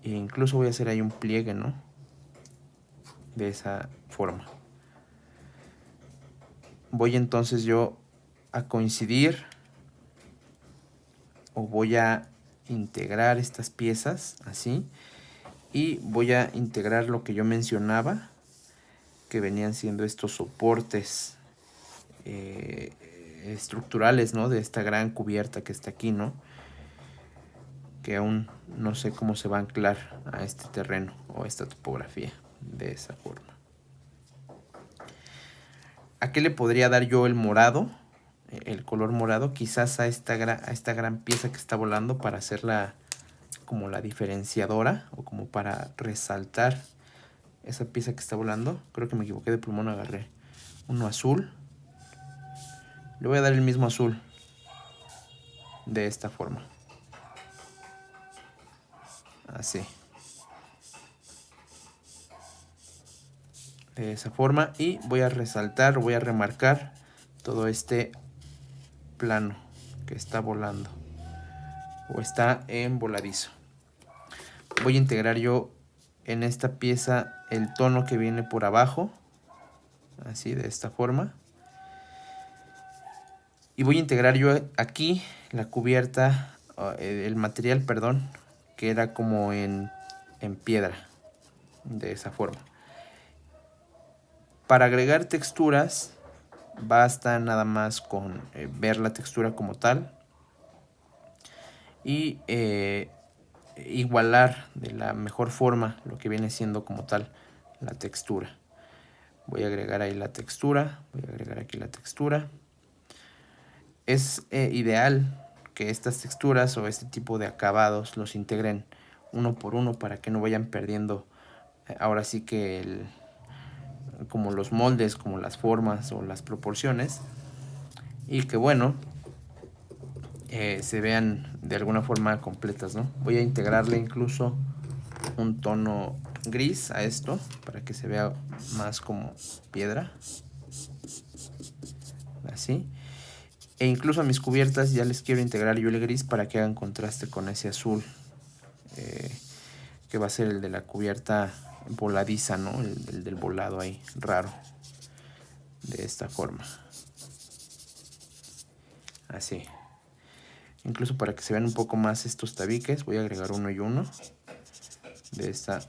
E incluso voy a hacer ahí un pliegue, ¿no? De esa forma. Voy entonces yo a coincidir, o voy a integrar estas piezas así, y voy a integrar lo que yo mencionaba, que venían siendo estos soportes estructurales, ¿no? De esta gran cubierta que está aquí, ¿no? Que aún no sé cómo se va a anclar a este terreno o a esta topografía de esa forma. ¿A qué le podría dar yo el morado? El color morado, quizás a esta gran pieza que está volando, para hacerla como la diferenciadora, o como para resaltar esa pieza que está volando. Creo que me equivoqué de plumón, agarré uno azul. Le voy a dar el mismo azul de esta forma. Así. De esa forma. Y voy a resaltar, voy a remarcar todo este plano que está volando, o está en voladizo. Voy a integrar yo en esta pieza el tono que viene por abajo, así, de esta forma. Y voy a integrar yo aquí la cubierta el material, perdón, que era como en piedra, de esa forma. Para agregar texturas basta nada más con ver la textura como tal y igualar de la mejor forma lo que viene siendo como tal la textura. Voy a agregar ahí la textura, voy a agregar aquí la textura. Es ideal que estas texturas o este tipo de acabados los integren uno por uno para que no vayan perdiendo ahora sí que como los moldes, como las formas o las proporciones, y que bueno, se vean de alguna forma completas, ¿no? Voy a integrarle incluso un tono gris a esto para que se vea más como piedra, así. E incluso a mis cubiertas ya les quiero integrar yo el gris para que hagan contraste con ese azul, que va a ser el de la cubierta voladiza, ¿no? El del volado ahí, raro. De esta forma. Así. Incluso para que se vean un poco más estos tabiques, voy a agregar uno y uno. De esta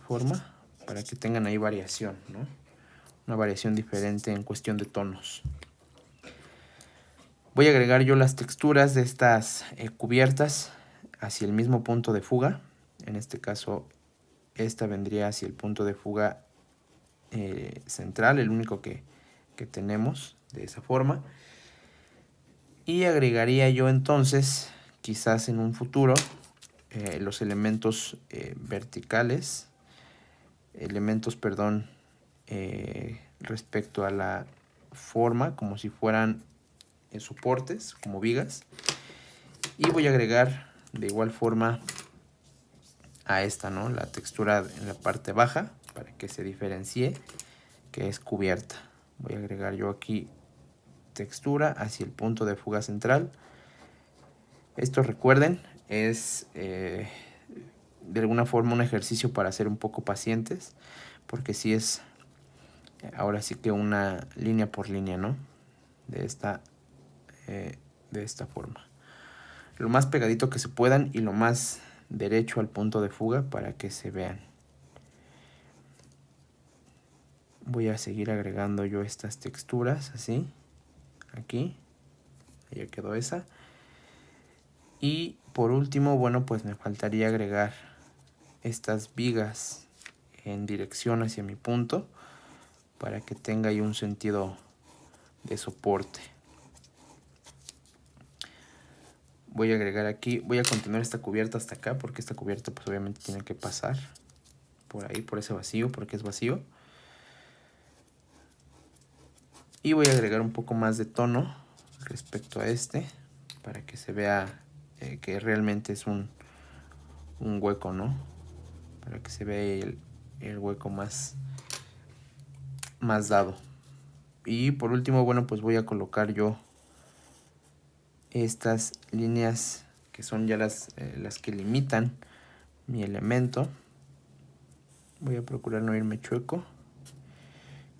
forma. Para que tengan ahí variación, ¿no? Una variación diferente en cuestión de tonos. Voy a agregar yo las texturas de estas cubiertas hacia el mismo punto de fuga. En este caso, esta vendría hacia el punto de fuga central, el único que tenemos de esa forma. Y agregaría yo entonces, quizás en un futuro, los elementos verticales, respecto a la forma, como si fueran soportes, como vigas. Y voy a agregar de igual forma a esta, ¿no? La textura en la parte baja, para que se diferencie que es cubierta. Voy a agregar yo aquí textura hacia el punto de fuga central. Esto, recuerden, es de alguna forma un ejercicio para ser un poco pacientes, porque si es ahora sí que una línea por línea, ¿no? De esta forma. Lo más pegadito que se puedan y lo más derecho al punto de fuga para que se vean. Voy a seguir agregando yo estas texturas así. Aquí. Ya quedó esa. Y por último, bueno, pues me faltaría agregar estas vigas en dirección hacia mi punto para que tenga ahí un sentido de soporte. Voy a agregar aquí, voy a continuar esta cubierta hasta acá porque esta cubierta pues obviamente tiene que pasar por ahí, por ese vacío, porque es vacío. Y voy a agregar un poco más de tono respecto a este para que se vea que realmente es un hueco, ¿no? Para que se vea el hueco más dado. Y por último, bueno, pues voy a colocar yo estas líneas que son ya las que limitan mi elemento. Voy a procurar no irme chueco.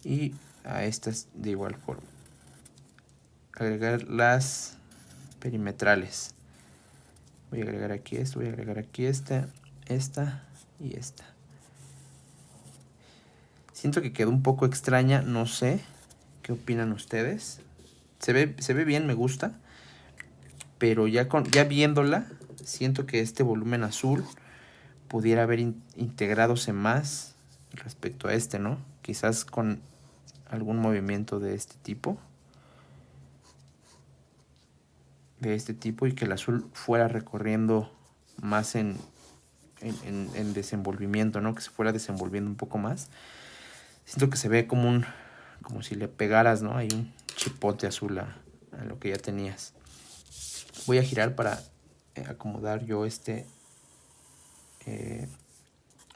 Y a estas de igual forma. Agregar las perimetrales. Voy a agregar aquí esto, voy a agregar aquí esta y esta. Siento que quedó un poco extraña, no sé qué opinan ustedes. Se ve bien, me gusta, pero ya viéndola, siento que este volumen azul pudiera haber integradose más respecto a este, ¿no? Quizás con algún movimiento de este tipo. Y que el azul fuera recorriendo más en desenvolvimiento, ¿no? Que se fuera desenvolviendo un poco más. Siento que se ve como si le pegaras, ¿no? Hay un chipote azul a lo que ya tenías. Voy a girar para acomodar yo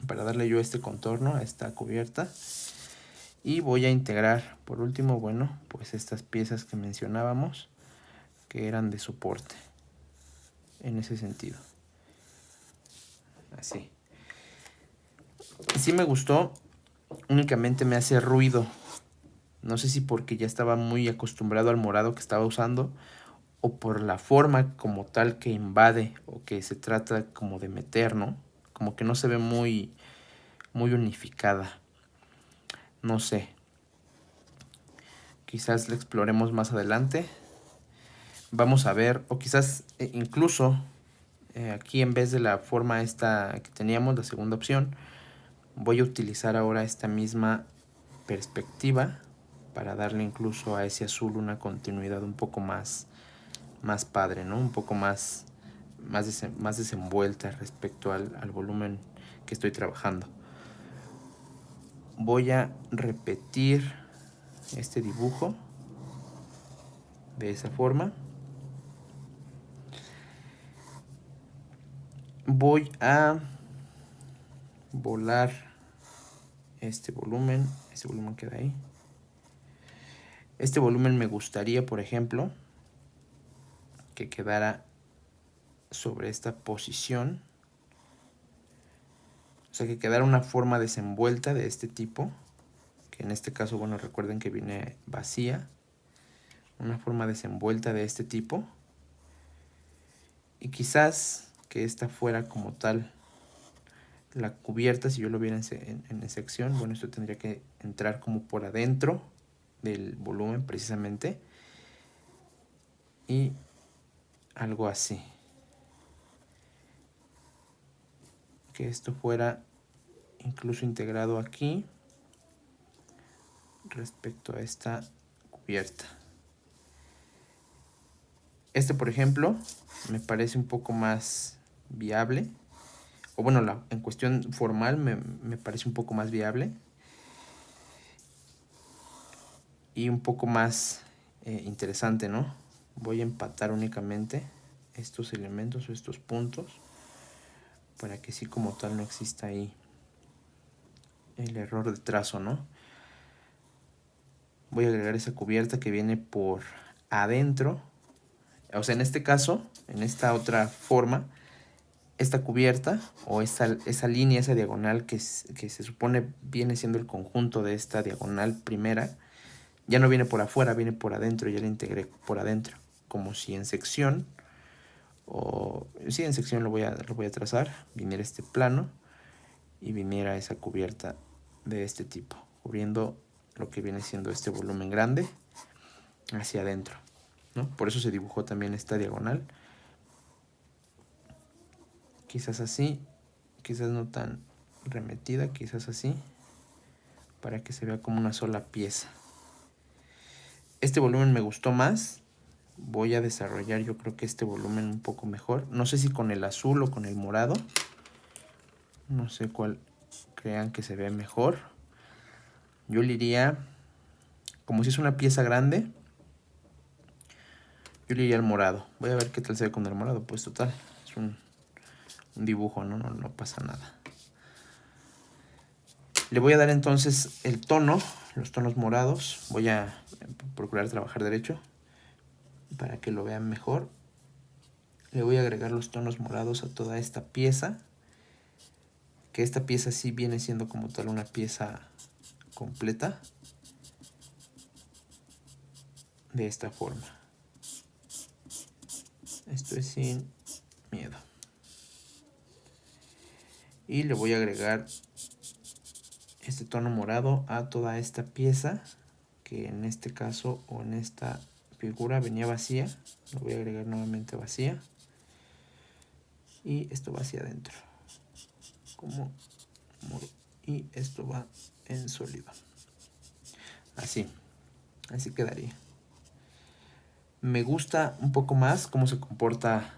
para darle yo este contorno a esta cubierta. Y voy a integrar, por último, bueno, pues estas piezas que mencionábamos, que eran de soporte, en ese sentido. Así. Sí me gustó, únicamente me hace ruido. No sé si porque ya estaba muy acostumbrado al morado que estaba usando o por la forma como tal que invade o que se trata como de meter, ¿no? Como que no se ve muy unificada. No sé. Quizás la exploremos más adelante. Vamos a ver, o quizás incluso aquí en vez de la forma esta que teníamos, la segunda opción, voy a utilizar ahora esta misma perspectiva para darle incluso a ese azul una continuidad un poco más padre, ¿no? Un poco más desenvuelta respecto al volumen que estoy trabajando. Voy a repetir este dibujo de esa forma. Voy a volar este volumen queda ahí. Este volumen me gustaría, por ejemplo, que quedara sobre esta posición. O sea, que quedara una forma desenvuelta de este tipo, que en este caso, bueno, recuerden que viene vacía. Una forma desenvuelta de este tipo. Y quizás que esta fuera como tal la cubierta, si yo lo viera en sección. Bueno, esto tendría que entrar como por adentro del volumen precisamente. Y algo así. Que esto fuera incluso integrado aquí respecto a esta cubierta. Este, por ejemplo, me parece un poco más viable. O bueno, en cuestión formal me parece un poco más viable. Y un poco más interesante, ¿no? Voy a empatar únicamente estos elementos o estos puntos para que sí como tal no exista ahí el error de trazo, ¿no? Voy a agregar esa cubierta que viene por adentro. O sea, en este caso, en esta otra forma, esta cubierta o esa línea, esa diagonal que se supone viene siendo el conjunto de esta diagonal primera, ya no viene por afuera, viene por adentro, ya la integré por adentro. Como si en sección, o sí, en sección lo voy a trazar, viniera este plano y viniera esa cubierta de este tipo, cubriendo lo que viene siendo este volumen grande hacia adentro, ¿no? Por eso se dibujó también esta diagonal. Quizás así, quizás no tan remetida, quizás así, para que se vea como una sola pieza. Este volumen me gustó más. Voy a desarrollar yo creo que este volumen un poco mejor. No sé si con el azul o con el morado. No sé cuál crean que se ve mejor. Yo le iría, como si es una pieza grande, yo le iría al morado. Voy a ver qué tal se ve con el morado. Pues total, es un dibujo, no pasa nada. Le voy a dar entonces el tono, los tonos morados. Voy a procurar trabajar derecho para que lo vean mejor. Le voy a agregar los tonos morados a toda esta pieza. Que esta pieza sí viene siendo como tal una pieza completa. De esta forma. Esto es sin miedo. Y le voy a agregar este tono morado a toda esta pieza, que en este caso o en esta figura venía vacía. Lo voy a agregar nuevamente vacía. Y esto va hacia adentro. Y esto va en sólido. Así quedaría. Me gusta un poco más cómo se comporta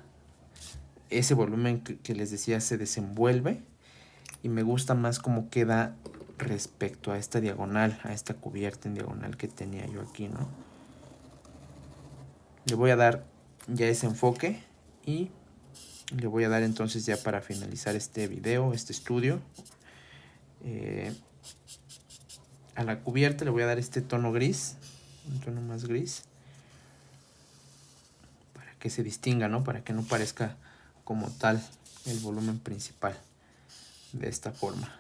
ese volumen que les decía, se desenvuelve. Y me gusta más cómo queda respecto a esta diagonal, a esta cubierta en diagonal que tenía yo aquí, ¿no? Le voy a dar ya ese enfoque y le voy a dar entonces ya para finalizar este video, este estudio. A la cubierta le voy a dar este tono gris, un tono más gris, para que se distinga, ¿no? Para que no parezca como tal el volumen principal, de esta forma.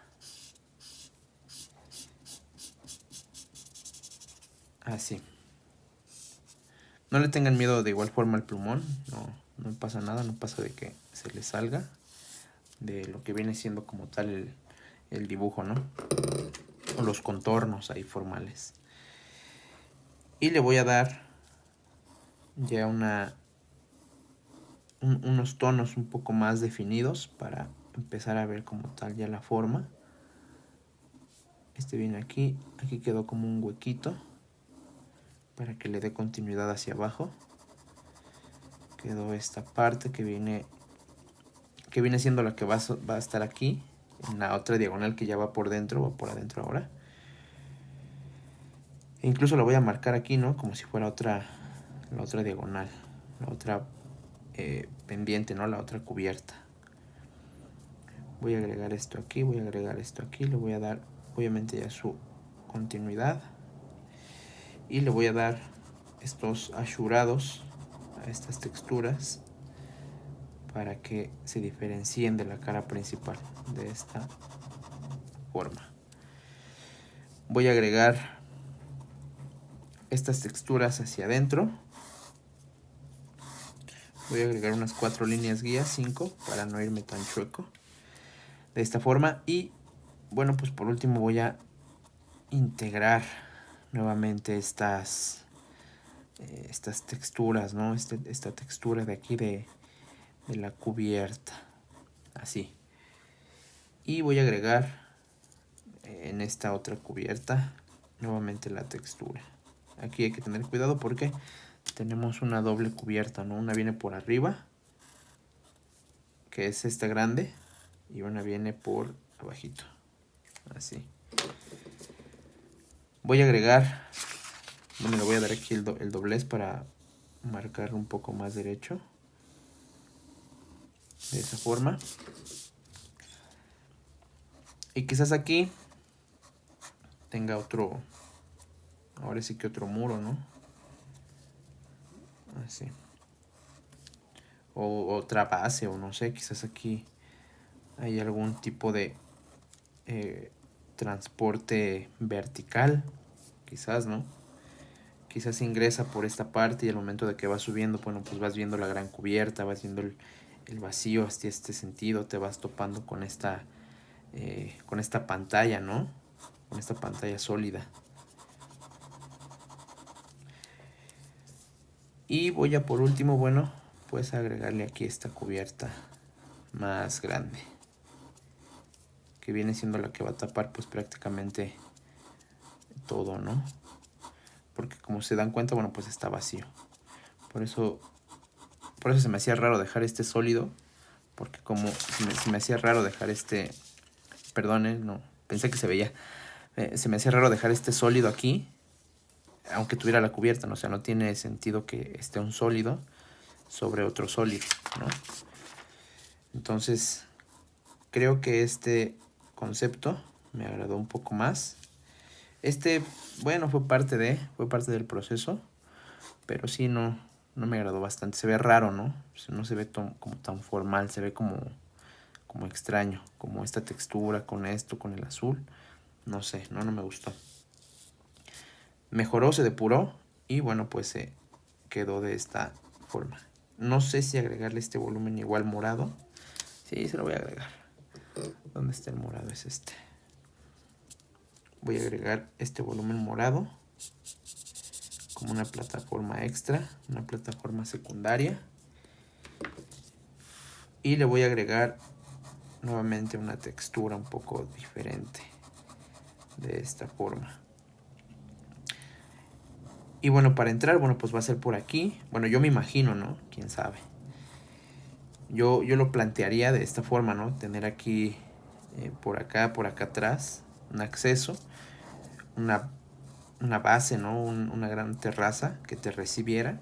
Así. No le tengan miedo de igual forma al plumón, no pasa nada, no pasa de que se le salga de lo que viene siendo como tal el dibujo, ¿no? O los contornos ahí formales. Y le voy a dar ya unos tonos un poco más definidos para empezar a ver como tal ya la forma. Este viene aquí, aquí quedó como un huequito para que le dé continuidad hacia abajo. Quedó esta parte que viene siendo la que va a estar aquí, en la otra diagonal que ya va por dentro, va por adentro ahora. E incluso la voy a marcar aquí, ¿no? Como si fuera la otra diagonal, la otra pendiente, ¿no? La otra cubierta. Voy a agregar esto aquí, voy a agregar esto aquí, le voy a dar obviamente ya su continuidad. Y le voy a dar estos ashurados a estas texturas para que se diferencien de la cara principal de esta forma. Voy a agregar estas texturas hacia adentro. Voy a agregar unas 4 líneas guías, 5, para no irme tan chueco. De esta forma. Y bueno, pues por último voy a integrar nuevamente estas texturas, ¿no? Esta textura de aquí de la cubierta. Así. Y voy a agregar en esta otra cubierta nuevamente la textura. Aquí hay que tener cuidado porque tenemos una doble cubierta, ¿no? Una viene por arriba, que es esta grande, y una viene por abajito, así. Voy a agregar, bueno, le voy a dar aquí el doblez para marcar un poco más derecho, de esa forma. Y quizás aquí tenga otro, ahora sí que otro muro, ¿no? Así. O otra base, o no sé, quizás aquí hay algún tipo de transporte vertical, quizás, ¿no? Quizás ingresa por esta parte y al momento de que vas subiendo, bueno, pues vas viendo la gran cubierta, vas viendo el vacío hasta este sentido, te vas topando con esta pantalla, ¿no? Con esta pantalla sólida. Y voy a por último, bueno, pues agregarle aquí esta cubierta más grande, que viene siendo la que va a tapar pues prácticamente todo, ¿no? Porque como se dan cuenta, bueno, pues está vacío. Por eso se me hacía raro dejar este sólido, porque como se me hacía raro dejar este, perdón, no, pensé que se veía, se me hacía raro dejar este sólido aquí, aunque tuviera la cubierta, ¿no? O sea, no tiene sentido que esté un sólido sobre otro sólido, ¿no? Entonces, creo que este concepto me agradó un poco más. Bueno, fue parte del proceso, pero sí no me agradó bastante. Se ve raro, ¿no? No se ve como tan formal, se ve como extraño, como esta textura con esto, con el azul. No sé, no me gustó. Mejoró, se depuró y bueno, pues se quedó de esta forma. No sé si agregarle este volumen igual morado. Sí, se lo voy a agregar. ¿Dónde está el morado? Es este. Voy a agregar este volumen morado como una plataforma extra, una plataforma secundaria. Y le voy a agregar nuevamente una textura un poco diferente de esta forma. Y bueno, para entrar, bueno, pues va a ser por aquí. Bueno, yo me imagino, ¿no? Quién sabe. Yo lo plantearía de esta forma, ¿no? Tener aquí, por acá atrás, un acceso, una base, ¿no? Una gran terraza que te recibiera.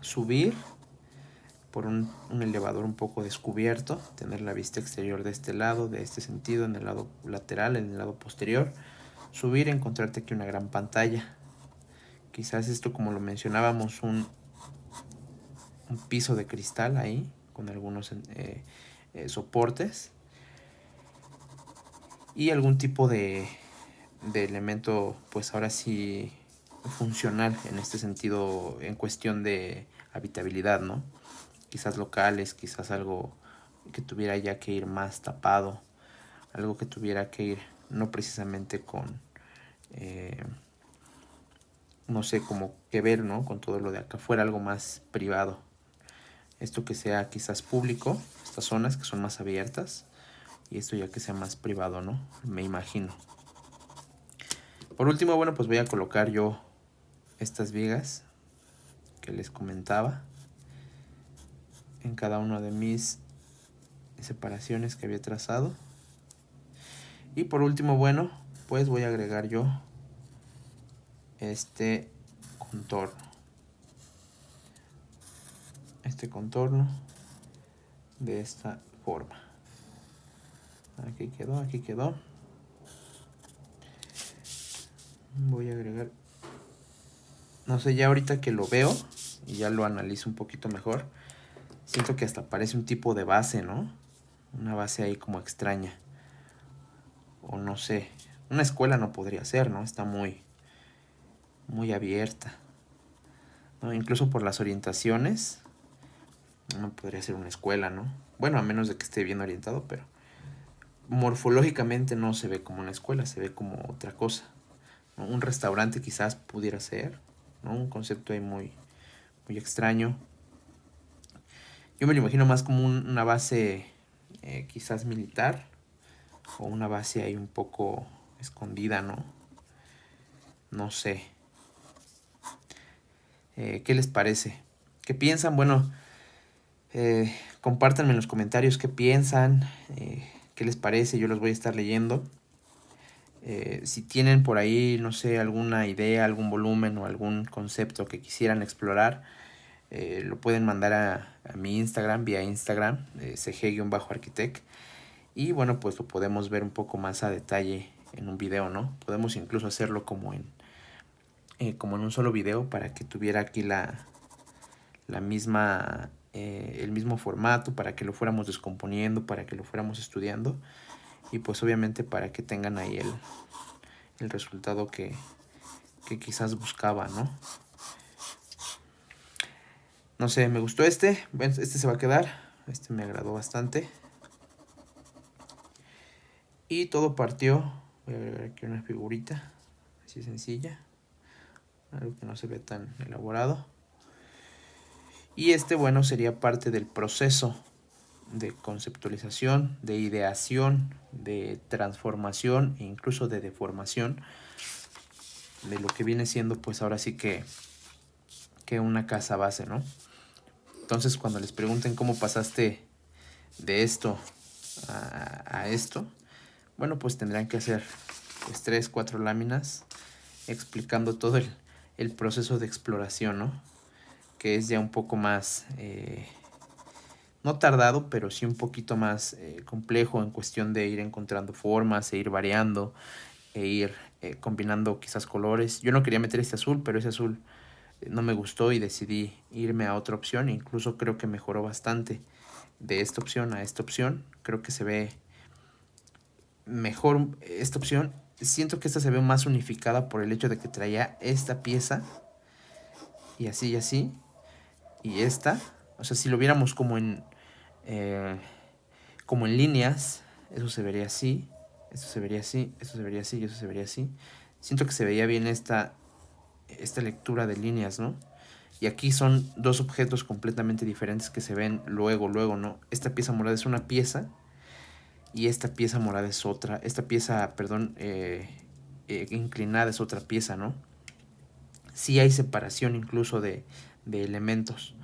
Subir por un elevador un poco descubierto, tener la vista exterior de este lado, de este sentido, en el lado lateral, en el lado posterior. Subir y encontrarte aquí una gran pantalla. Quizás esto, como lo mencionábamos, un piso de cristal ahí, con algunos soportes. Y algún tipo de elemento, pues ahora sí, funcional en este sentido, en cuestión de habitabilidad, ¿no? Quizás locales, quizás algo que tuviera ya que ir más tapado, algo que tuviera que ir no precisamente con, no sé, como que ver, ¿no? Con todo lo de acá fuera, algo más privado. Esto que sea quizás público, estas zonas que son más abiertas, y esto ya que sea más privado, ¿no? Me imagino. Por último, bueno, pues voy a colocar yo estas vigas que les comentaba en cada una de mis separaciones que había trazado. Y por último, bueno, pues voy a agregar yo este contorno de esta forma. Aquí quedó, aquí quedó. Voy a agregar, no sé, ya ahorita que lo veo y ya lo analizo un poquito mejor, siento que hasta parece un tipo de base, ¿no? Una base ahí como extraña. O no sé, una escuela no podría ser, ¿no? Está muy abierta, ¿no? Incluso por las orientaciones, no podría ser una escuela, ¿no? Bueno, a menos de que esté bien orientado, pero morfológicamente no se ve como una escuela, se ve como otra cosa, ¿no? Un restaurante quizás pudiera ser, ¿no? Un concepto ahí muy extraño. Yo me lo imagino más como una base quizás militar, o una base ahí un poco escondida, ¿no? No sé. ¿Qué les parece? ¿Qué piensan? Bueno, compártanme en los comentarios qué piensan, qué les parece, yo los voy a estar leyendo. Si tienen por ahí, no sé, alguna idea, algún volumen o algún concepto que quisieran explorar, lo pueden mandar a mi Instagram, vía Instagram, cg-architect. Y bueno, pues lo podemos ver un poco más a detalle en un video, ¿no? Podemos incluso hacerlo como en un solo video para que tuviera aquí la misma, el mismo formato, para que lo fuéramos descomponiendo, para que lo fuéramos estudiando, y pues obviamente para que tengan ahí el resultado que quizás buscaba, ¿no? No sé, me gustó este se va a quedar, este me agradó bastante. Y todo partió, voy a agregar aquí una figurita, así sencilla, algo que no se ve tan elaborado. Y bueno, sería parte del proceso de conceptualización, de ideación, de transformación e incluso de deformación de lo que viene siendo pues ahora sí que una casa base, ¿no? Entonces cuando les pregunten cómo pasaste de esto a esto, bueno, pues tendrán que hacer pues 3, 4 láminas explicando todo el proceso de exploración, ¿no? Que es ya un poco más, no tardado, pero sí un poquito más complejo en cuestión de ir encontrando formas, e ir variando, e ir combinando quizás colores. Yo no quería meter este azul, pero ese azul no me gustó y decidí irme a otra opción. Incluso creo que mejoró bastante de esta opción a esta opción. Creo que se ve mejor esta opción. Siento que esta se ve más unificada por el hecho de que traía esta pieza y así y así. Y esta, o sea, si lo viéramos como en líneas, eso se vería así, esto se vería así, esto se vería así y eso se vería así. Siento que se veía bien esta lectura de líneas, ¿no? Y aquí son dos objetos completamente diferentes que se ven luego, ¿no? Esta pieza morada es una pieza y esta pieza morada es otra. Esta pieza, perdón, inclinada es otra pieza, ¿no? Sí hay separación incluso de elementos,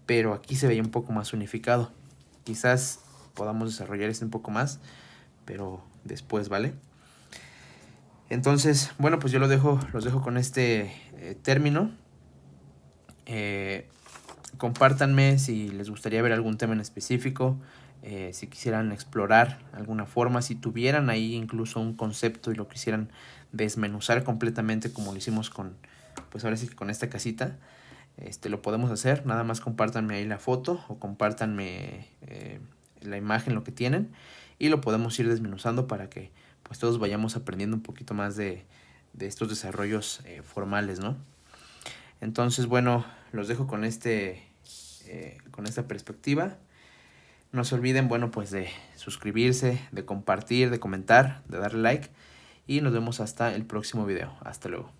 pero aquí se veía un poco más unificado. Quizás podamos desarrollar esto un poco más, pero después, ¿vale? Entonces, bueno, pues yo los dejo con este término. Compártanme si les gustaría ver algún tema en específico, si quisieran explorar alguna forma, si tuvieran ahí incluso un concepto y lo quisieran desmenuzar completamente como lo hicimos pues ahora sí que con esta casita, lo podemos hacer. Nada más compártanme ahí la foto o compártanme la imagen, lo que tienen, y lo podemos ir desmenuzando para que pues todos vayamos aprendiendo un poquito más de estos desarrollos formales, ¿no? Entonces, bueno, los dejo con con esta perspectiva. No se olviden, bueno, pues de suscribirse, de compartir, de comentar, de darle like. Y nos vemos hasta el próximo video. Hasta luego.